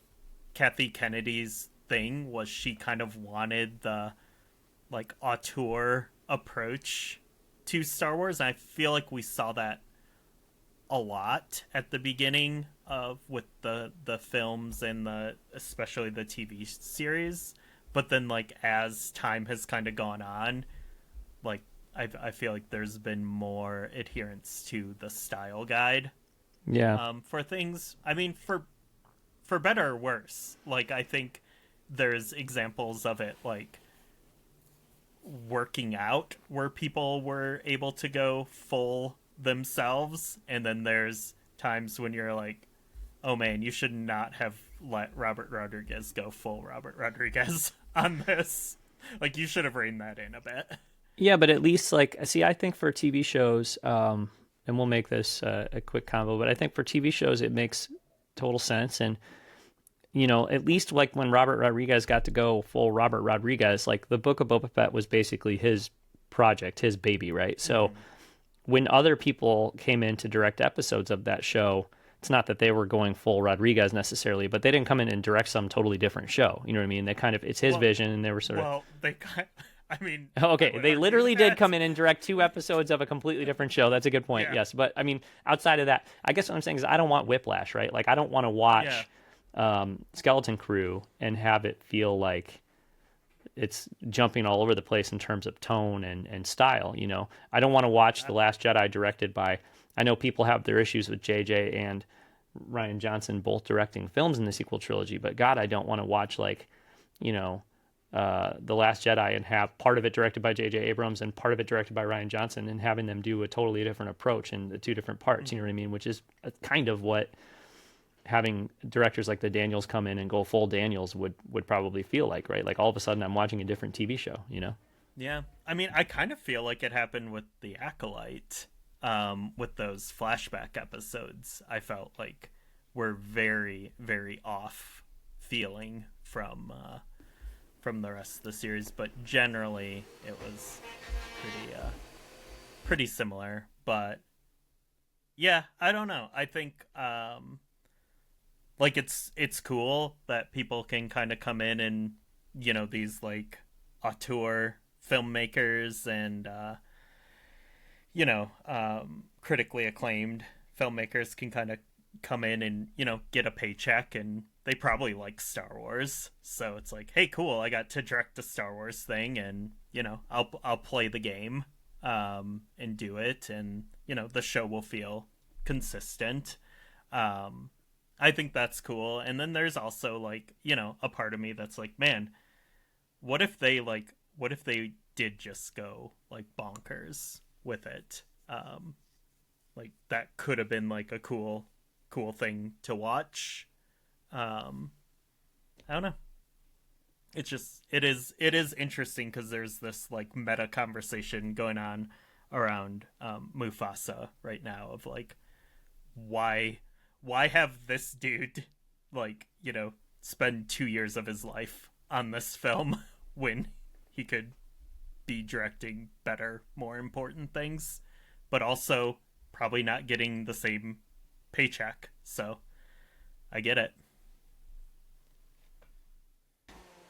Kathy Kennedy's thing was she kind of wanted the like auteur approach to Star Wars. And I feel like we saw that a lot at the beginning of with the films and the especially the TV series. But then like as time has kind of gone on, like I feel like there's been more adherence to the style guide Yeah. for things. I mean, for better or worse. Like I think there's examples of it like working out where people were able to go full themselves, and then there's times when you're like, oh man, you should not have let Robert Rodriguez go full Robert Rodriguez on this. Like you should have reined that in a bit. Yeah, but at least like see, I think for TV shows, and we'll make this a quick combo, but I think for TV shows it makes total sense. And at least like when Robert Rodriguez got to go full Robert Rodriguez, like the Book of Boba Fett was basically his project, his baby, right? So when other people came in to direct episodes of that show, it's not that they were going full Rodriguez necessarily, but they didn't come in and direct some totally different show. You know what I mean? They kind of, it's his vision, and they were sort of. Well, they kind. I mean. Okay, they literally did come in and direct 2 episodes of a completely different show. That's a good point. Yeah. Yes, but I mean, outside of that, I guess what I'm saying is I don't want whiplash, right? Like I don't want to watch Skeleton Crew and have it feel like it's jumping all over the place in terms of tone and style. I don't want to watch The Last Jedi directed by. I know people have their issues with JJ and Ryan Johnson both directing films in the sequel trilogy, but God, I don't want to watch like, The Last Jedi and have part of it directed by J.J. Abrams and part of it directed by Ryan Johnson, and having them do a totally different approach in the 2 different parts. You know what I mean? Which is kind of what having directors like the Daniels come in and go full Daniels would probably feel like, right? Like all of a sudden I'm watching a different TV show. Yeah, I mean, I kind of feel like it happened with The Acolyte, with those flashback episodes. I felt like were very, very off feeling from the rest of the series, but generally it was pretty similar. But yeah, I don't know. I think like it's cool that people can kind of come in and these like auteur filmmakers and critically acclaimed filmmakers can kind of come in and get a paycheck, and they probably like Star Wars, so it's like, hey, cool, I got to direct a Star Wars thing, and I'll play the game and do it, and the show will feel consistent. I think that's cool. And then there's also like a part of me that's like, man, what if they did just go like bonkers with it? Like that could have been like a cool thing to watch. I don't know. It's just it is interesting because there's this like meta conversation going on around Mufasa right now of like why have this dude like spend 2 years of his life on this film when he could be directing better, more important things, but also probably not getting the same paycheck. So I get it.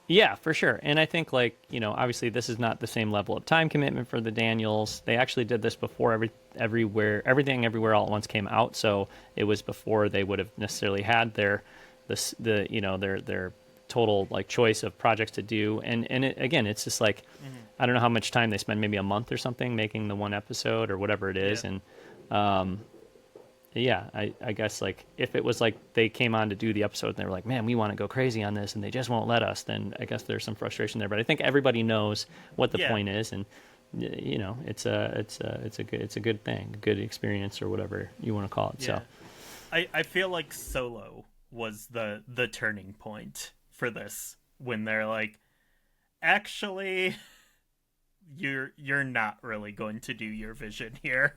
Yeah, for sure. And I think like, obviously this is not the same level of time commitment for the Daniels. They actually did this before everything everywhere all at once came out. So it was before they would have necessarily had their total like choice of projects to do. And again, it's just like, I don't know how much time they spend, maybe a month or something making the one episode or whatever it is. Yeah. And, yeah, I guess like if it was like they came on to do the episode and they were like, man, we want to go crazy on this and they just won't let us, then I guess there's some frustration there. But I think everybody knows what the point is, and it's a good thing, a good experience, or whatever you want to call it. Yeah. So I feel like Solo was the turning point for this, when they're like, actually you're not really going to do your vision here,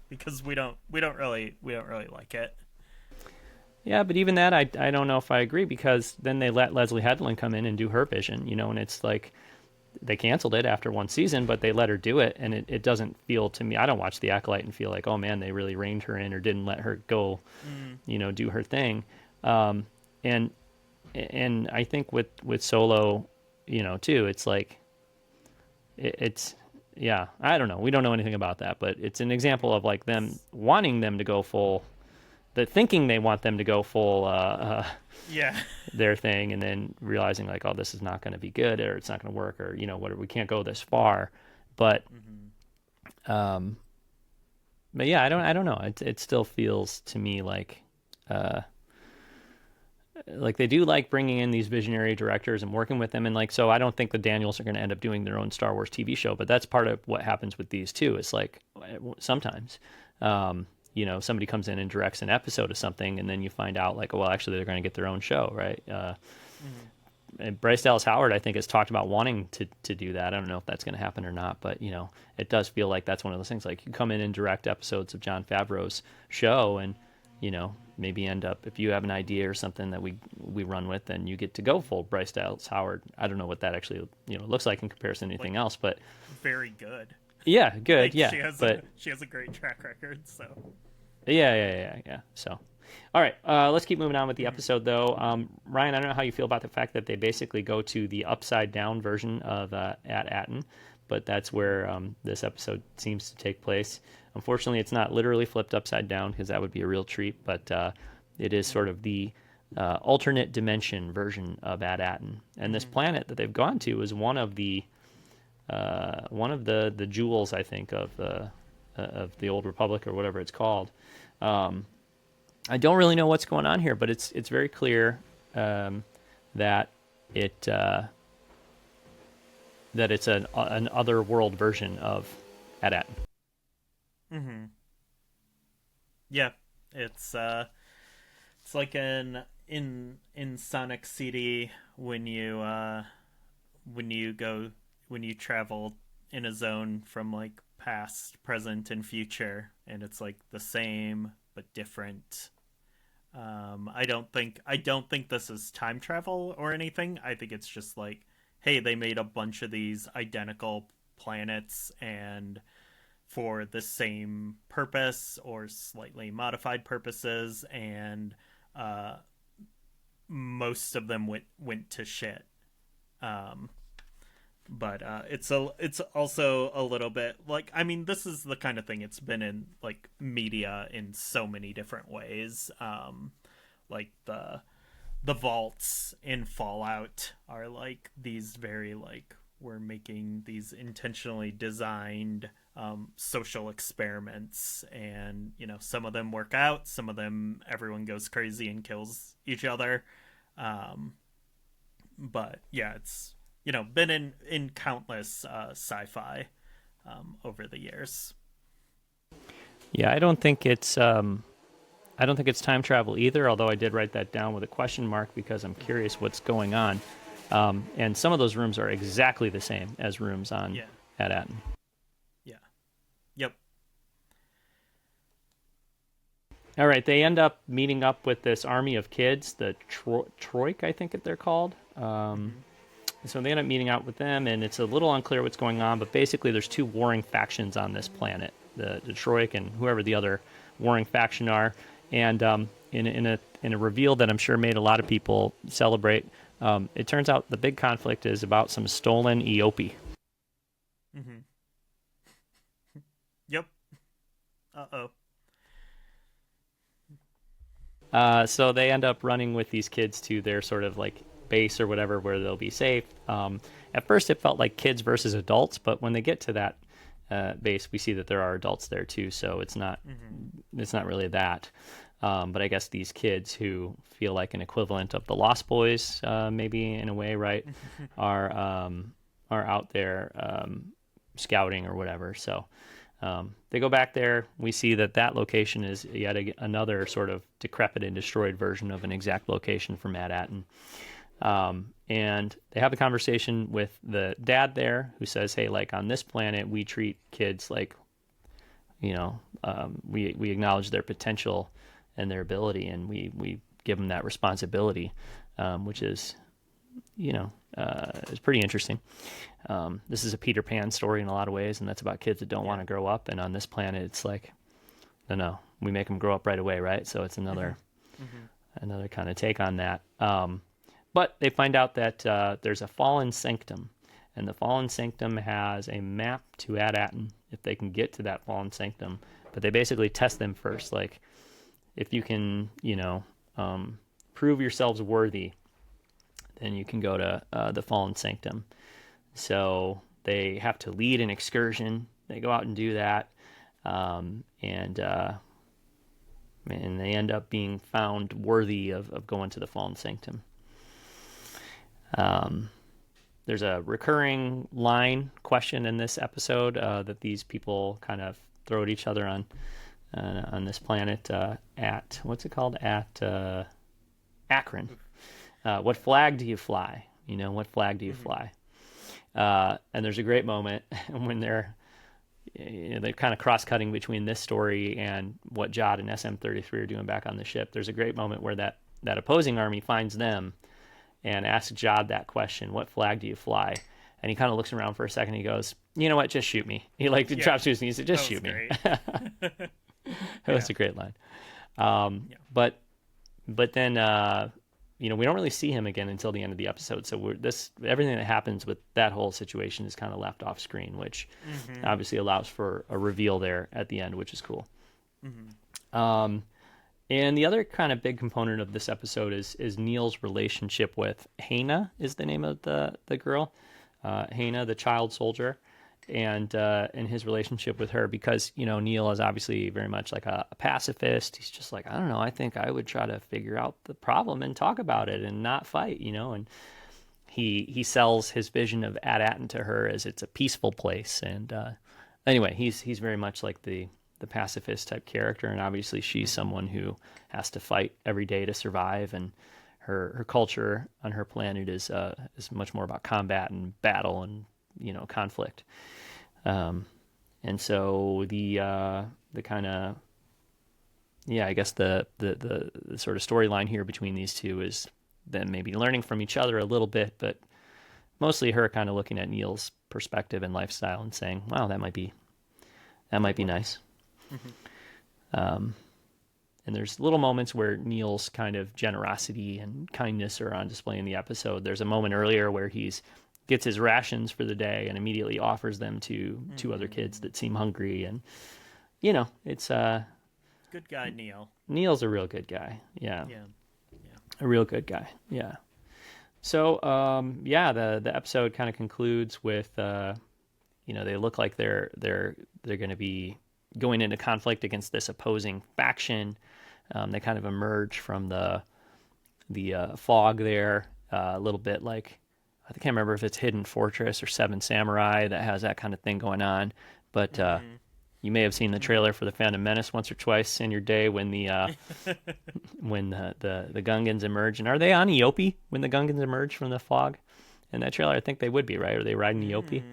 because we don't really like it. yeah, but even that, I don't know if I agree, because then they let Leslie Headland come in and do her vision, and it's like they canceled it after 1 season, but they let her do it, and it doesn't feel to me. I don't watch The Acolyte and feel like, oh man, they really reined her in or didn't let her go, do her thing. And and I think with Solo, too, it's like it's yeah, I don't know. We don't know anything about that, but it's an example of like them wanting them to go full, the thinking they want them to go full Yeah. their thing, and then realizing like, oh, this is not going to be good, or it's not going to work, or what, we can't go this far. But um, but yeah, I don't know. It still feels to me uh, like they do like bringing in these visionary directors and working with them, and like, so I don't think the Daniels are going to end up doing their own Star Wars TV show, but that's part of what happens with these too. It's like sometimes somebody comes in and directs an episode of something, and then you find out like, oh, well, actually they're going to get their own show, right? And Bryce Dallas Howard, I think, has talked about wanting to do that. I don't know if that's going to happen or not, but it does feel like that's one of those things. Like, you come in and direct episodes of Jon Favreau's show, and maybe end up, if you have an idea or something that we run with, then you get to go full Bryce Dallas Howard. I don't know what that actually looks like in comparison to anything else, but very good. Yeah, good. Like, yeah, she has a great track record. So yeah. So, all right, let's keep moving on with the episode, though. Ryan, I don't know how you feel about the fact that they basically go to the upside down version of at Atten, but that's where this episode seems to take place. Unfortunately, it's not literally flipped upside down, because that would be a real treat, but it is sort of the alternate dimension version of at Atten. And this planet that they've gone to is one of the jewels, I think, of the Old Republic, or whatever it's called. I don't really know what's going on here, but it's very clear that it's an other world version of at Atten. Yeah, it's like in Sonic CD when you travel in a zone from like past, present, and future, and it's like the same but different. I don't think this is time travel or anything. I think it's just like, hey, they made a bunch of these identical planets, and for the same purpose or slightly modified purposes, and most of them went to shit. But it's also a little bit like, I mean, this is the kind of thing it's been in like media in so many different ways. Like the vaults in Fallout are like these very like, we're making these intentionally designed social experiments, and some of them work out, some of them everyone goes crazy and kills each other. But yeah, it's been in countless sci-fi over the years. Yeah, I don't think it's time travel either, although I did write that down with a question mark because I'm curious what's going on. And some of those rooms are exactly the same as rooms on at Atten. Yeah. Yep. All right, they end up meeting up with this army of kids, the Troik, I think they're called. So they end up meeting out with them, and it's a little unclear what's going on, but basically there's two warring factions on this planet, the Troik and whoever the other warring faction are. And in a reveal that I'm sure made a lot of people celebrate, it turns out the big conflict is about some stolen Eope. Yep. Uh-oh. So they end up running with these kids to their sort of like base or whatever, where they'll be safe. At first it felt like kids versus adults, but when they get to that base, we see that there are adults there too, so it's not really that. But I guess these kids who feel like an equivalent of the Lost Boys, maybe in a way, right, are out there scouting or whatever. So they go back there. We see that location is yet another sort of decrepit and destroyed version of an exact location from at Atten. And they have a conversation with the dad there, who says, hey, like on this planet, we treat kids like, we acknowledge their potential and their ability, and we give them that responsibility, which is, is pretty interesting. This is a Peter Pan story in a lot of ways, and that's about kids that don't want to grow up. And on this planet, it's like, no, we make them grow up right away, right? So it's another kind of take on that. But they find out that there's a fallen sanctum, and the fallen sanctum has a map to Ad-Atten if they can get to that fallen sanctum. But they basically test them first, like if you can, prove yourselves worthy, then you can go to the fallen sanctum. So they have to lead an excursion. They go out and do that, and they end up being found worthy of going to the fallen sanctum. There's a recurring line question in this episode that these people kind of throw at each other on this planet at what's it called, at Akron. What flag do you fly? What flag do you fly? And there's a great moment when they're kind of cross-cutting between this story and what Jod and SM-33 are doing back on the ship. There's a great moment where that opposing army finds them and asks Jod that question, what flag do you fly? And he kind of looks around for a second. And he goes, you know what? Just shoot me. He drops to his knees. He said, just shoot me. That was a great line. But then, we don't really see him again until the end of the episode. So everything that happens with that whole situation is kind of left off screen, which obviously allows for a reveal there at the end, which is cool. And the other kind of big component of this episode is Neil's relationship with Hannah, is the name of the girl, Hannah, the child soldier, and his relationship with her, because Neil is obviously very much like a pacifist. He's just like, I don't know, I think I would try to figure out the problem and talk about it and not fight, and he sells his vision of Ad-Atten to her as it's a peaceful place. And anyway, he's very much like the pacifist type character, and obviously she's someone who has to fight every day to survive, and her culture on her planet is much more about combat and battle and conflict. And so the kind of I guess the sort of storyline here between these two is them maybe learning from each other a little bit, but mostly her kind of looking at Neil's perspective and lifestyle and saying, wow, that might be nice. And there's little moments where Neil's kind of generosity and kindness are on display in the episode. There's a moment earlier where gets his rations for the day and immediately offers them to two other kids that seem hungry. And, it's good guy, Neil. Neil's a real good guy. Yeah. A real good guy. Yeah. So, the episode kind of concludes with, they look like they're going to be going into conflict against this opposing faction. They kind of emerge from the fog there, a little bit like, I can't remember if it's Hidden Fortress or Seven Samurai that has that kind of thing going on, but you may have seen the trailer for the Phantom Menace once or twice in your day when the Gungans emerge. And are they on Eope when the Gungans emerge from the fog? In that trailer, I think they would be, right? Are they riding Eope?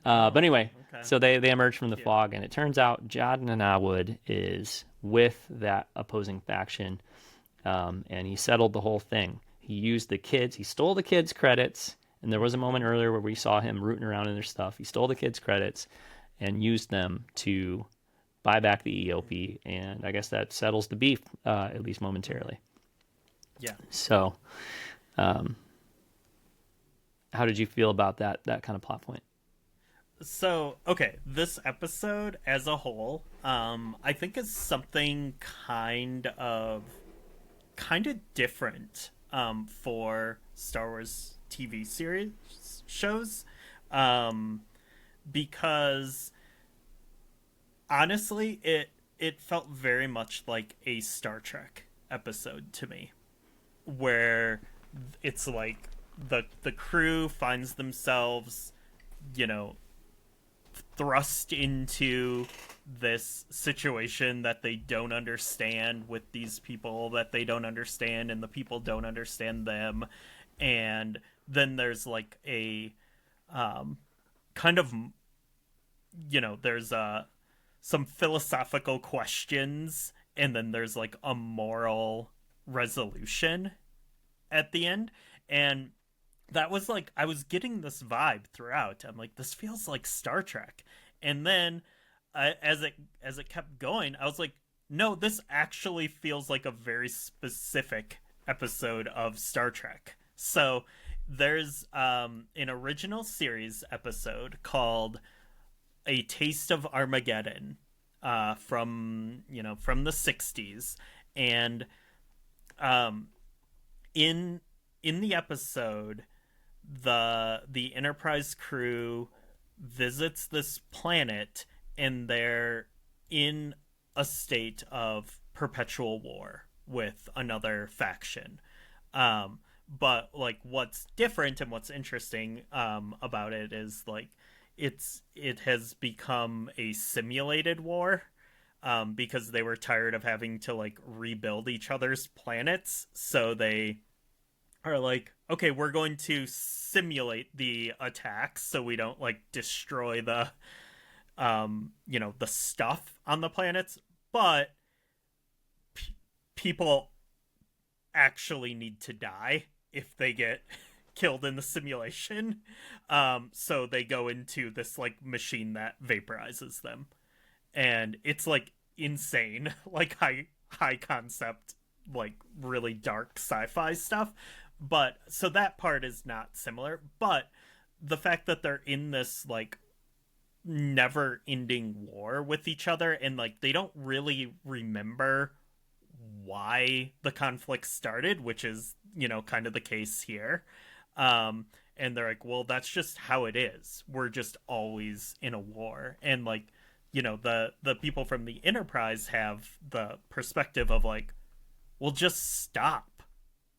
But anyway, okay. So they emerge from the fog, and it turns out Jod Nanawud is with that opposing faction, and he settled the whole thing. He used the kids. He stole the kids' credits, and there was a moment earlier where we saw him rooting around in their stuff. He stole the kids' credits and used them to buy back the Eope, and I guess that settles the beef, at least momentarily. Yeah. So, how did you feel about that kind of plot point? So, okay, this episode as a whole, I think is something kind of different for Star Wars TV series shows, because honestly, it felt very much like a Star Trek episode to me, where it's like the crew finds themselves, thrust into this situation that they don't understand with these people that they don't understand, and the people don't understand them. And then there's like a kind of, there's some philosophical questions, and then there's like a moral resolution at the end. And that was like, I was getting this vibe throughout. I'm like, this feels like Star Trek. And then as it kept going, I was like, no, this actually feels like a very specific episode of Star Trek. So there's an original series episode called "A Taste of Armageddon," from the '60s, and um, in the episode, the Enterprise crew visits this planet, and they're in a state of perpetual war with another faction. Um, but like what's different and what's interesting about it is like it has become a simulated war, because they were tired of having to like rebuild each other's planets, so they are like, okay, we're going to simulate the attacks so we don't like destroy the stuff on the planets, but people actually need to die if they get killed in the simulation. So they go into this like machine that vaporizes them, and it's like insane, like high concept, like really dark sci-fi stuff. But so that part is not similar, but the fact that they're in this like never ending war with each other, and like they don't really remember why the conflict started, which is, kind of the case here. And they're like, well, that's just how it is. We're just always in a war. And like, the people from the Enterprise have the perspective of like, well, just stop.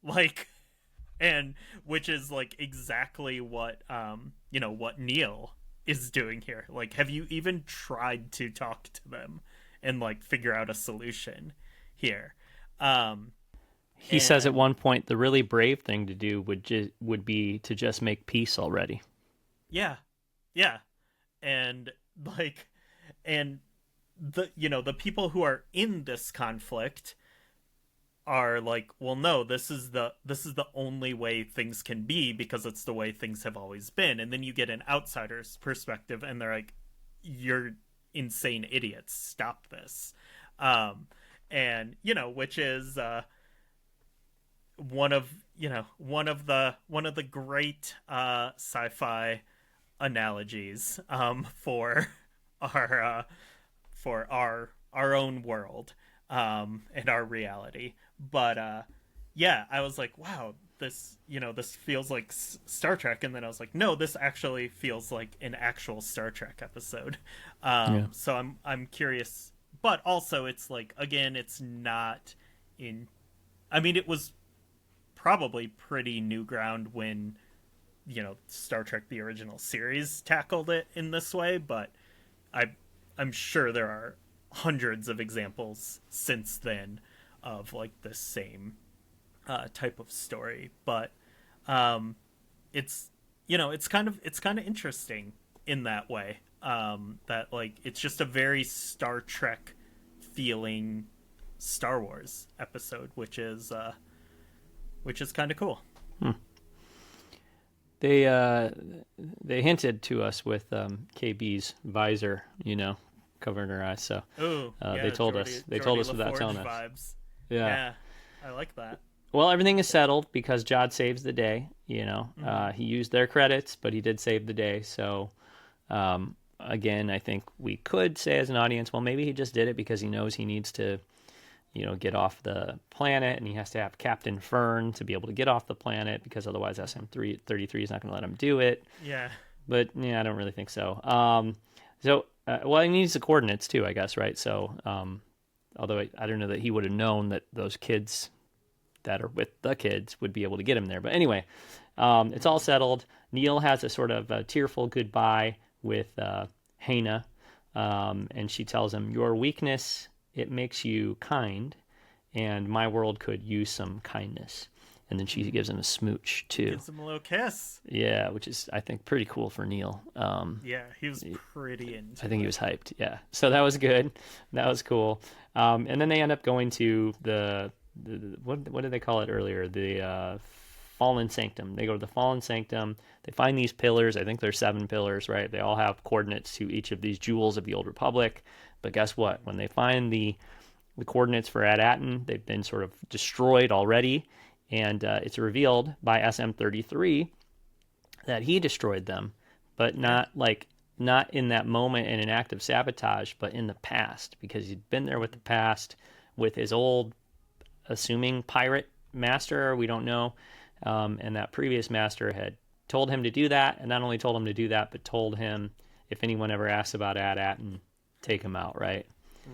Like, and which is like exactly what Neil is doing here. Like, have you even tried to talk to them and like figure out a solution here? Um He says at and one point the really brave thing to do would be to just make peace already. yeah, yeah. And like, and the people who are in this conflict are like, well, no, this is the only way things can be, because it's the way things have always been. And then you get an outsider's perspective, and they're like, you're insane idiots, stop this. And which is one of the great sci-fi analogies, our uh, for our own world, and our reality. But yeah, I was like, wow, this feels like Star Trek, and then I was like, no, this actually feels like an actual Star Trek episode. Yeah. So I'm curious, but also it's like, again, it's not in. I mean, it was probably pretty new ground when Star Trek the original series tackled it in this way, but I I'm sure there are hundreds of examples since then of like the same type of story. But it's it's kind of interesting in that way, that like it's just a very Star Trek feeling Star Wars episode, which is kind of cool. Hmm. They hinted to us with KB's visor, covering her eyes. So Oh they yeah, told us. They told Geordi us without LaForge telling us. vibes. Yeah. Yeah, I like that. Well, everything is settled because Jod saves the day. Mm-hmm. He used their credits, but he did save the day. So, again, I think we could say as an audience, well, maybe he just did it because he knows he needs to, get off the planet, and he has to have Captain Fern to be able to get off the planet, because otherwise SM-33 is not going to let him do it. Yeah. But yeah, I don't really think so. Well, he needs the coordinates too, I guess, right? So, although I don't know that he would have known that those kids that are with the kids would be able to get him there. But anyway, it's all settled. Neil has a sort of a tearful goodbye with Hannah, and she tells him, "Your weakness, it makes you kind, and my world could use some kindness." And then she gives him a smooch too. Gives him a little kiss. Yeah, which is, I think, pretty cool for Neil. Yeah, he was pretty into I think he it. was hyped. Yeah, so that was good. That was cool. And then they end up going to the what did they call it earlier? The Fallen Sanctum. They go to the Fallen Sanctum. They find these pillars. I think there's 7 pillars, right? They all have coordinates to each of these jewels of the Old Republic. But guess what? When they find the coordinates for Ad Atten, they've been sort of destroyed already, and it's revealed by SM-33 that he destroyed them, but not in that moment in an act of sabotage, but in the past, because he'd been there with the past with his old, assuming pirate master, we don't know, and that previous master had told him to do that, and not only told him to do that, but told him if anyone ever asks about AT-AT, and take him out, right?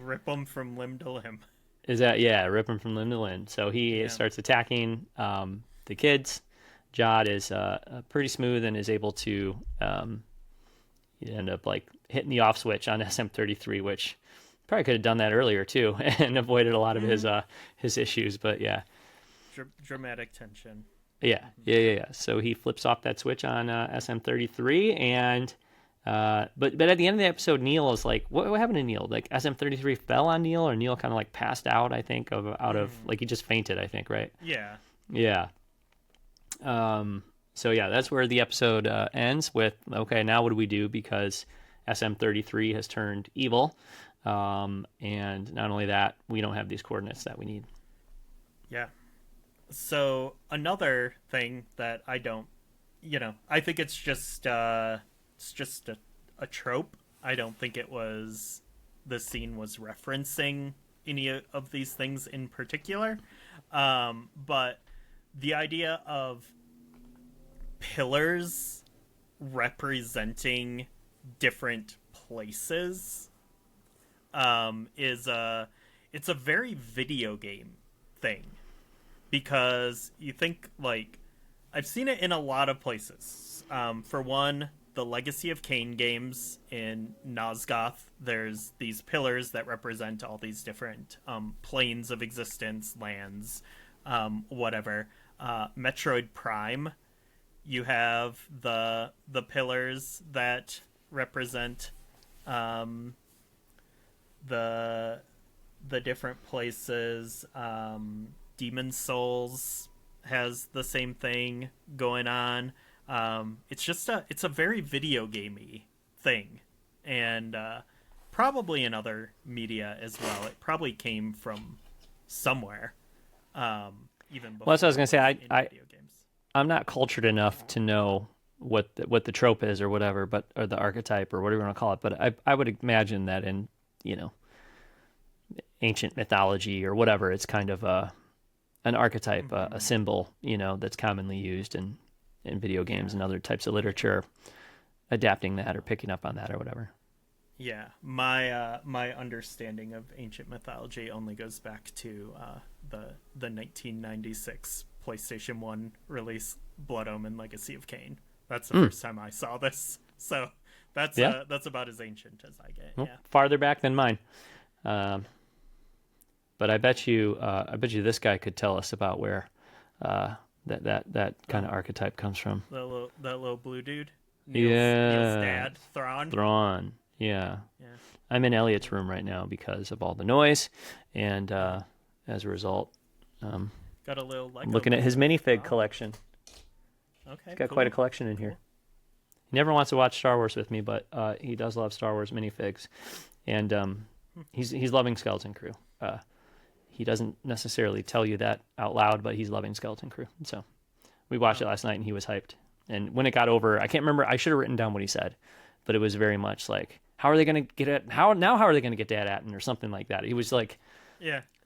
Rip him from limb to limb. Is that, yeah, rip him from limb to limb. So he starts attacking the kids. Jod is pretty smooth and is able to end up like hitting the off switch on SM-33, which probably could have done that earlier too and avoided a lot of his issues. But yeah, dramatic tension. Yeah. So he flips off that switch on SM-33, and but at the end of the episode, Neil is like, what happened to Neil? Like SM-33 fell on Neil, or Neil kind of like passed out, I think, out of like he just fainted, I think, right? Yeah. So yeah, that's where the episode ends with, okay, now what do we do? Because SM-33 has turned evil. And not only that, we don't have these coordinates that we need. Yeah. So another thing that I don't, I think it's just a trope. I don't think the scene was referencing any of these things in particular. But the idea of pillars representing different places it's a very video game thing, because you think, like, I've seen it in a lot of places. For one, the Legacy of Kain games in Nosgoth, there's these pillars that represent all these different planes of existence, lands, whatever. Metroid Prime, you have the pillars that represent the different places. Demon Souls has the same thing going on. It's a very video gamey thing, and probably in other media as well. It probably came from somewhere. Even before. Well, that's what I was gonna say. Video games. I'm not cultured enough to know what the trope is or whatever, or the archetype or whatever you want to call it. But I would imagine that in ancient mythology or whatever, it's kind of an archetype, a symbol, that's commonly used in video games and other types of literature, adapting that or picking up on that or whatever. Yeah, my understanding of ancient mythology only goes back to the 1996 PlayStation 1 release, Blood Omen: Legacy of Kain. That's the first time I saw this, so that's about as ancient as I get. Well, farther back than mine, but I bet you this guy could tell us about where that kind of archetype comes from. That little blue dude. Neil's dad, Thrawn. Thrawn. Yeah. I'm in Elliot's room right now because of all the noise, and as a result, got a little I'm looking at his minifig collection. Okay, he's got quite a collection in here. He never wants to watch Star Wars with me, but he does love Star Wars minifigs, and he's loving Skeleton Crew. He doesn't necessarily tell you that out loud, but he's loving Skeleton Crew. So we watched it last night, and he was hyped. And when it got over, I can't remember. I should have written down what he said, but it was very much like, "How are they going to get it? How are they going to get Dad Atten?" or something like that. He was like,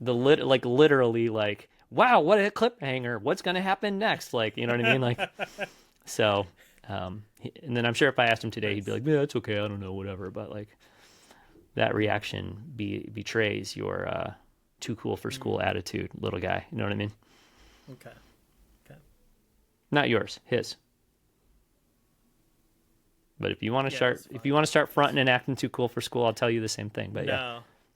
literally like, "Wow, what a cliffhanger! What's going to happen next?" Like, you know what I mean? Like, so, and then I'm sure if I asked him today, he'd be like, "Yeah, it's okay. I don't know, whatever." But like, that reaction betrays your too cool for school attitude, little guy. You know what I mean? Okay. Not yours, his. But if you want to start fronting and acting too cool for school, I'll tell you the same thing. But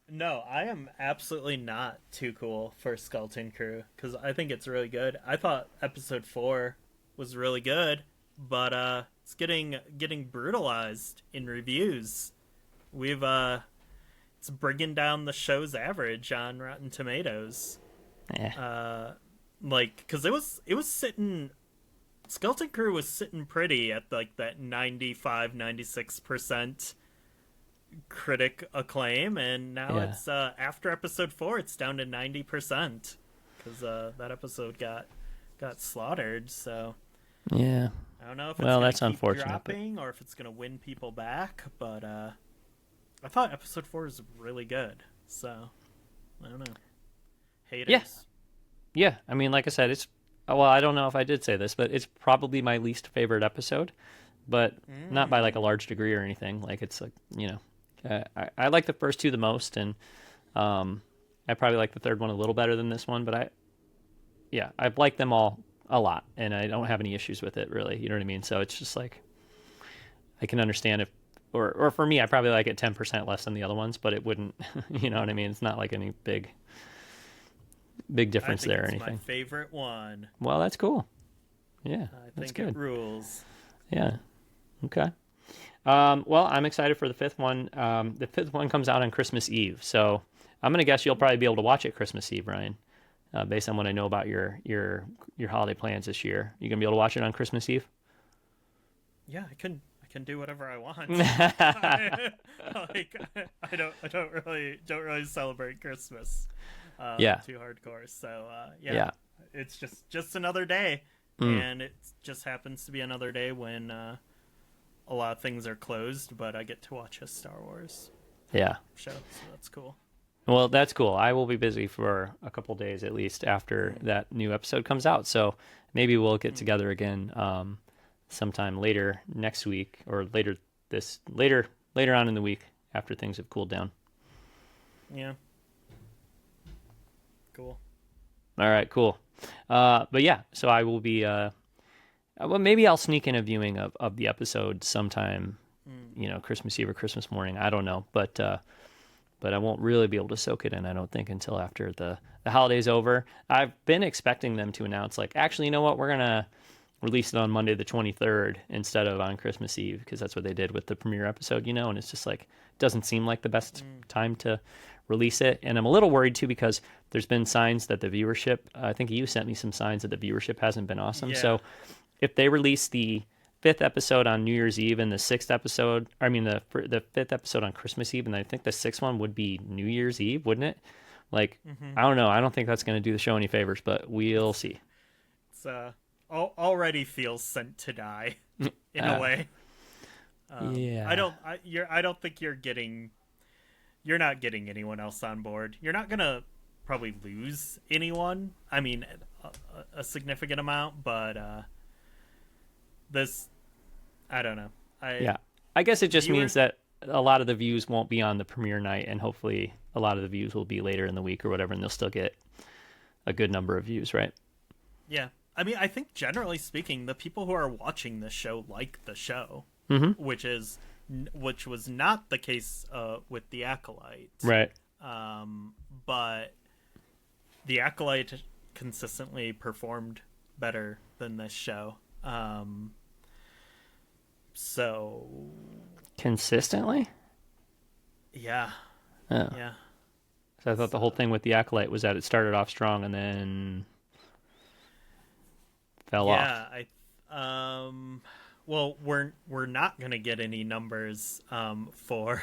no, I am absolutely not too cool for Skeleton Crew, because I think it's really good. I thought episode 4 was really good, but it's getting brutalized in reviews. It's bringing down the show's average on Rotten Tomatoes. Because it was sitting. Skeleton Crew was sitting pretty at like that 95-96% critic acclaim, and now it's after episode 4 it's down to 90%, because that episode got got slaughtered. So Yeah. I don't know if it's Well, gonna that's keep unfortunate. dropping or if it's gonna win people back. But I thought episode 4 is really good. So I don't know. Yeah. Haters. Yeah. I mean, like I said, it's well, I don't know if I did say this, but it's probably my least favorite episode, but not by like a large degree or anything. Like it's like I like the first two the most, and I probably like the third one a little better than this one, but I've liked them all a lot, and I don't have any issues with it really. You know what I mean? So it's just like I can understand if, or for me, I probably like it 10% less than the other ones, but it wouldn't, you know what I mean? It's not like any big I difference think there or it's anything. my favorite one. Well, that's cool. Yeah, I that's think it good. rules. Yeah. Okay. Well, I'm excited for the fifth one. The fifth one comes out on Christmas Eve, so I'm gonna guess you'll probably be able to watch it Christmas Eve, Ryan. Based on what I know about your holiday plans this year, you gonna be able to watch it on Christmas Eve? Yeah, I can do whatever I want. Like I don't really celebrate Christmas. Yeah. Too hardcore. So Yeah. it's just another day, and it just happens to be another day when a lot of things are closed, but I get to watch a Star Wars Yeah. show, so that's cool. Well, that's cool. I will be busy for a couple days at least after that new episode comes out. So maybe we'll get together again sometime later next week or later on in the week after things have cooled down. Yeah. Cool. All right, cool. But yeah, so I will be. Well, maybe I'll sneak in a viewing of the episode sometime. Christmas Eve or Christmas morning. I don't know, but I won't really be able to soak it in, I don't think, until after the holiday's over. I've been expecting them to announce, like, actually, you know what, we're going to release it on Monday the 23rd instead of on Christmas Eve, because that's what they did with the premiere episode, and it's just like, doesn't seem like the best time to release it. And I'm a little worried, too, because there's been signs that the viewership, I think you sent me some signs that the viewership hasn't been awesome. Yeah. So if they release the fifth episode on New Year's Eve and the fifth episode on Christmas Eve, and I think the sixth one would be New Year's Eve, wouldn't it? Like, I don't know. I don't think that's going to do the show any favors, but we'll see. It's already feels sent to die in a way. Yeah. I don't think you're not getting anyone else on board. You're not gonna probably lose anyone. I mean, a significant amount, but this, I don't know. I guess it just means that a lot of the views won't be on the premiere night, and hopefully a lot of the views will be later in the week or whatever, and they'll still get a good number of views, right? Yeah. I mean, I think generally speaking, the people who are watching this show like the show, which was not the case with The Acolyte. Right. But The Acolyte consistently performed better than this show. So Consistently? yeah. Oh. Yeah. So I thought the whole thing with The Acolyte was that it started off strong and then fell off. Yeah, well, we're not gonna get any numbers for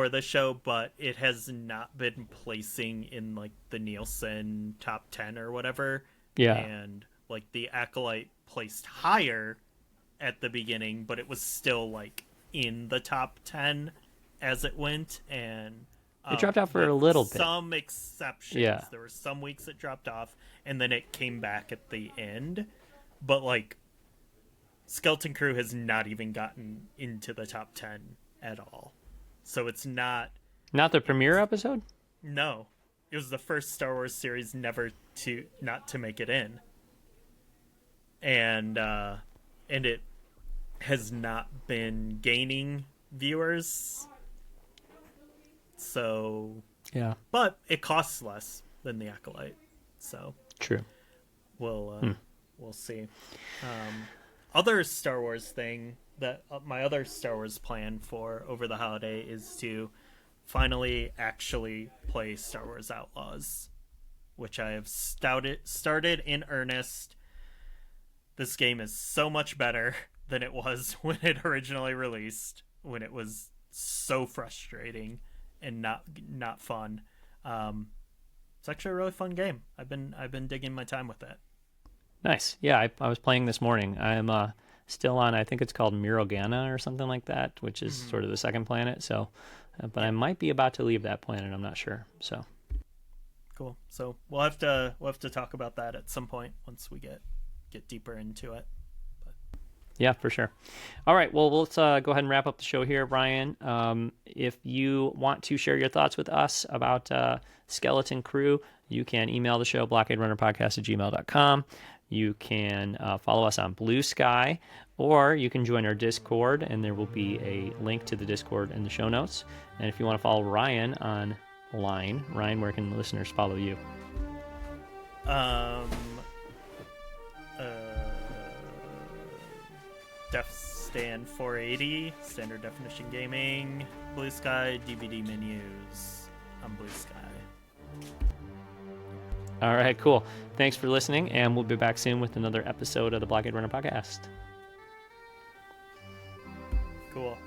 the show, but it has not been placing in like the Nielsen top 10 or whatever. Yeah. And like The Acolyte placed higher at the beginning, but it was still like in the top 10 as it went, and It dropped out for a little bit. Some exceptions. Yeah. There were some weeks it dropped off, and then it came back at the end. But like, Skeleton Crew has not even gotten into the top 10 at all. So it's not the premiere episode? No. It was the first Star Wars series not to make it in. And it has not been gaining viewers. So Yeah. but it costs less than The Acolyte. So True. we'll see. Other Star Wars thing that my other Star Wars plan for over the holiday is to finally actually play Star Wars Outlaws, which I have started in earnest. This game is so much better than it was when it originally released, when it was so frustrating and not fun. It's actually a really fun game. I've been digging my time with it. Nice. Yeah, I was playing this morning. I'm still on, I think it's called Mirogana or something like that, which is Mm-hmm. sort of the second planet. So, but I Yeah. might be about to leave that planet. I'm not sure. So, Cool. So we'll have to talk about that at some point once we get deeper into it. But yeah, for sure. All right. Well, let's go ahead and wrap up the show here, Brian. If you want to share your thoughts with us about Skeleton Crew, you can email the show, blockaderunnerpodcast@gmail.com. You can follow us on Blue Sky, or you can join our Discord, and there will be a link to the Discord in the show notes. And if you want to follow Ryan online, Ryan, where can listeners follow you? um uh Def Stand 480, standard definition gaming, Blue Sky, DVD menus on Blue Sky. All right, cool. Thanks for listening, and we'll be back soon with another episode of the Blockade Runner podcast. Cool.